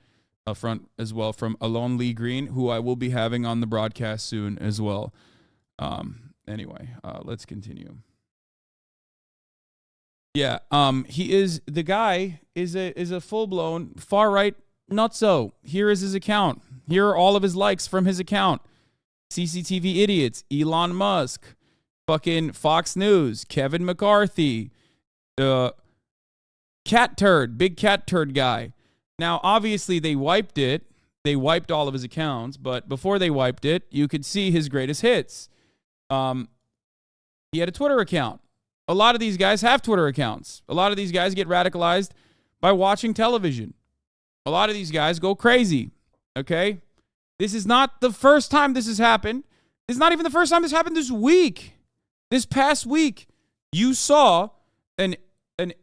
front as well from Alon Lee Green, who I will be having on the broadcast soon as well. Anyway, let's continue. Yeah, the guy is a full-blown far-right nutso. Here is his account. Here are all of his likes from his account. CCTV idiots, Elon Musk, fucking Fox News, Kevin McCarthy, cat turd, big cat turd guy. Now, obviously, they wiped it. They wiped all of his accounts, but before they wiped it, you could see his greatest hits. He had a Twitter account. A lot of these guys have Twitter accounts. A lot of these guys get radicalized by watching television. A lot of these guys go crazy, okay? This is not the first time this has happened. It's not even the first time this happened this week. This past week, you saw an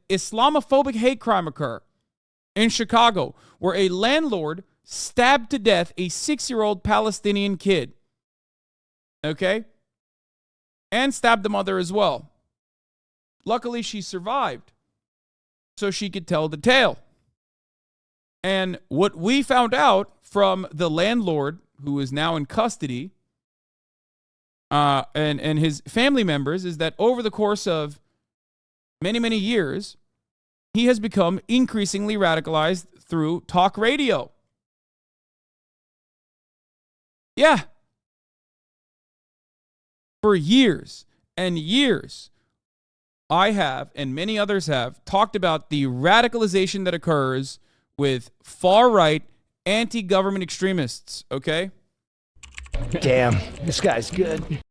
Islamophobic hate crime occur in Chicago where a landlord stabbed to death a 6-year-old Palestinian kid, okay? And stabbed the mother as well. Luckily, she survived so she could tell the tale. And what we found out from the landlord, who is now in custody, and his family members, is that over the course of many, many years, he has become increasingly radicalized through talk radio. Yeah. For years and years, I have, and many others have, talked about the radicalization that occurs with far-right, anti-government extremists, okay? Damn, this guy's good.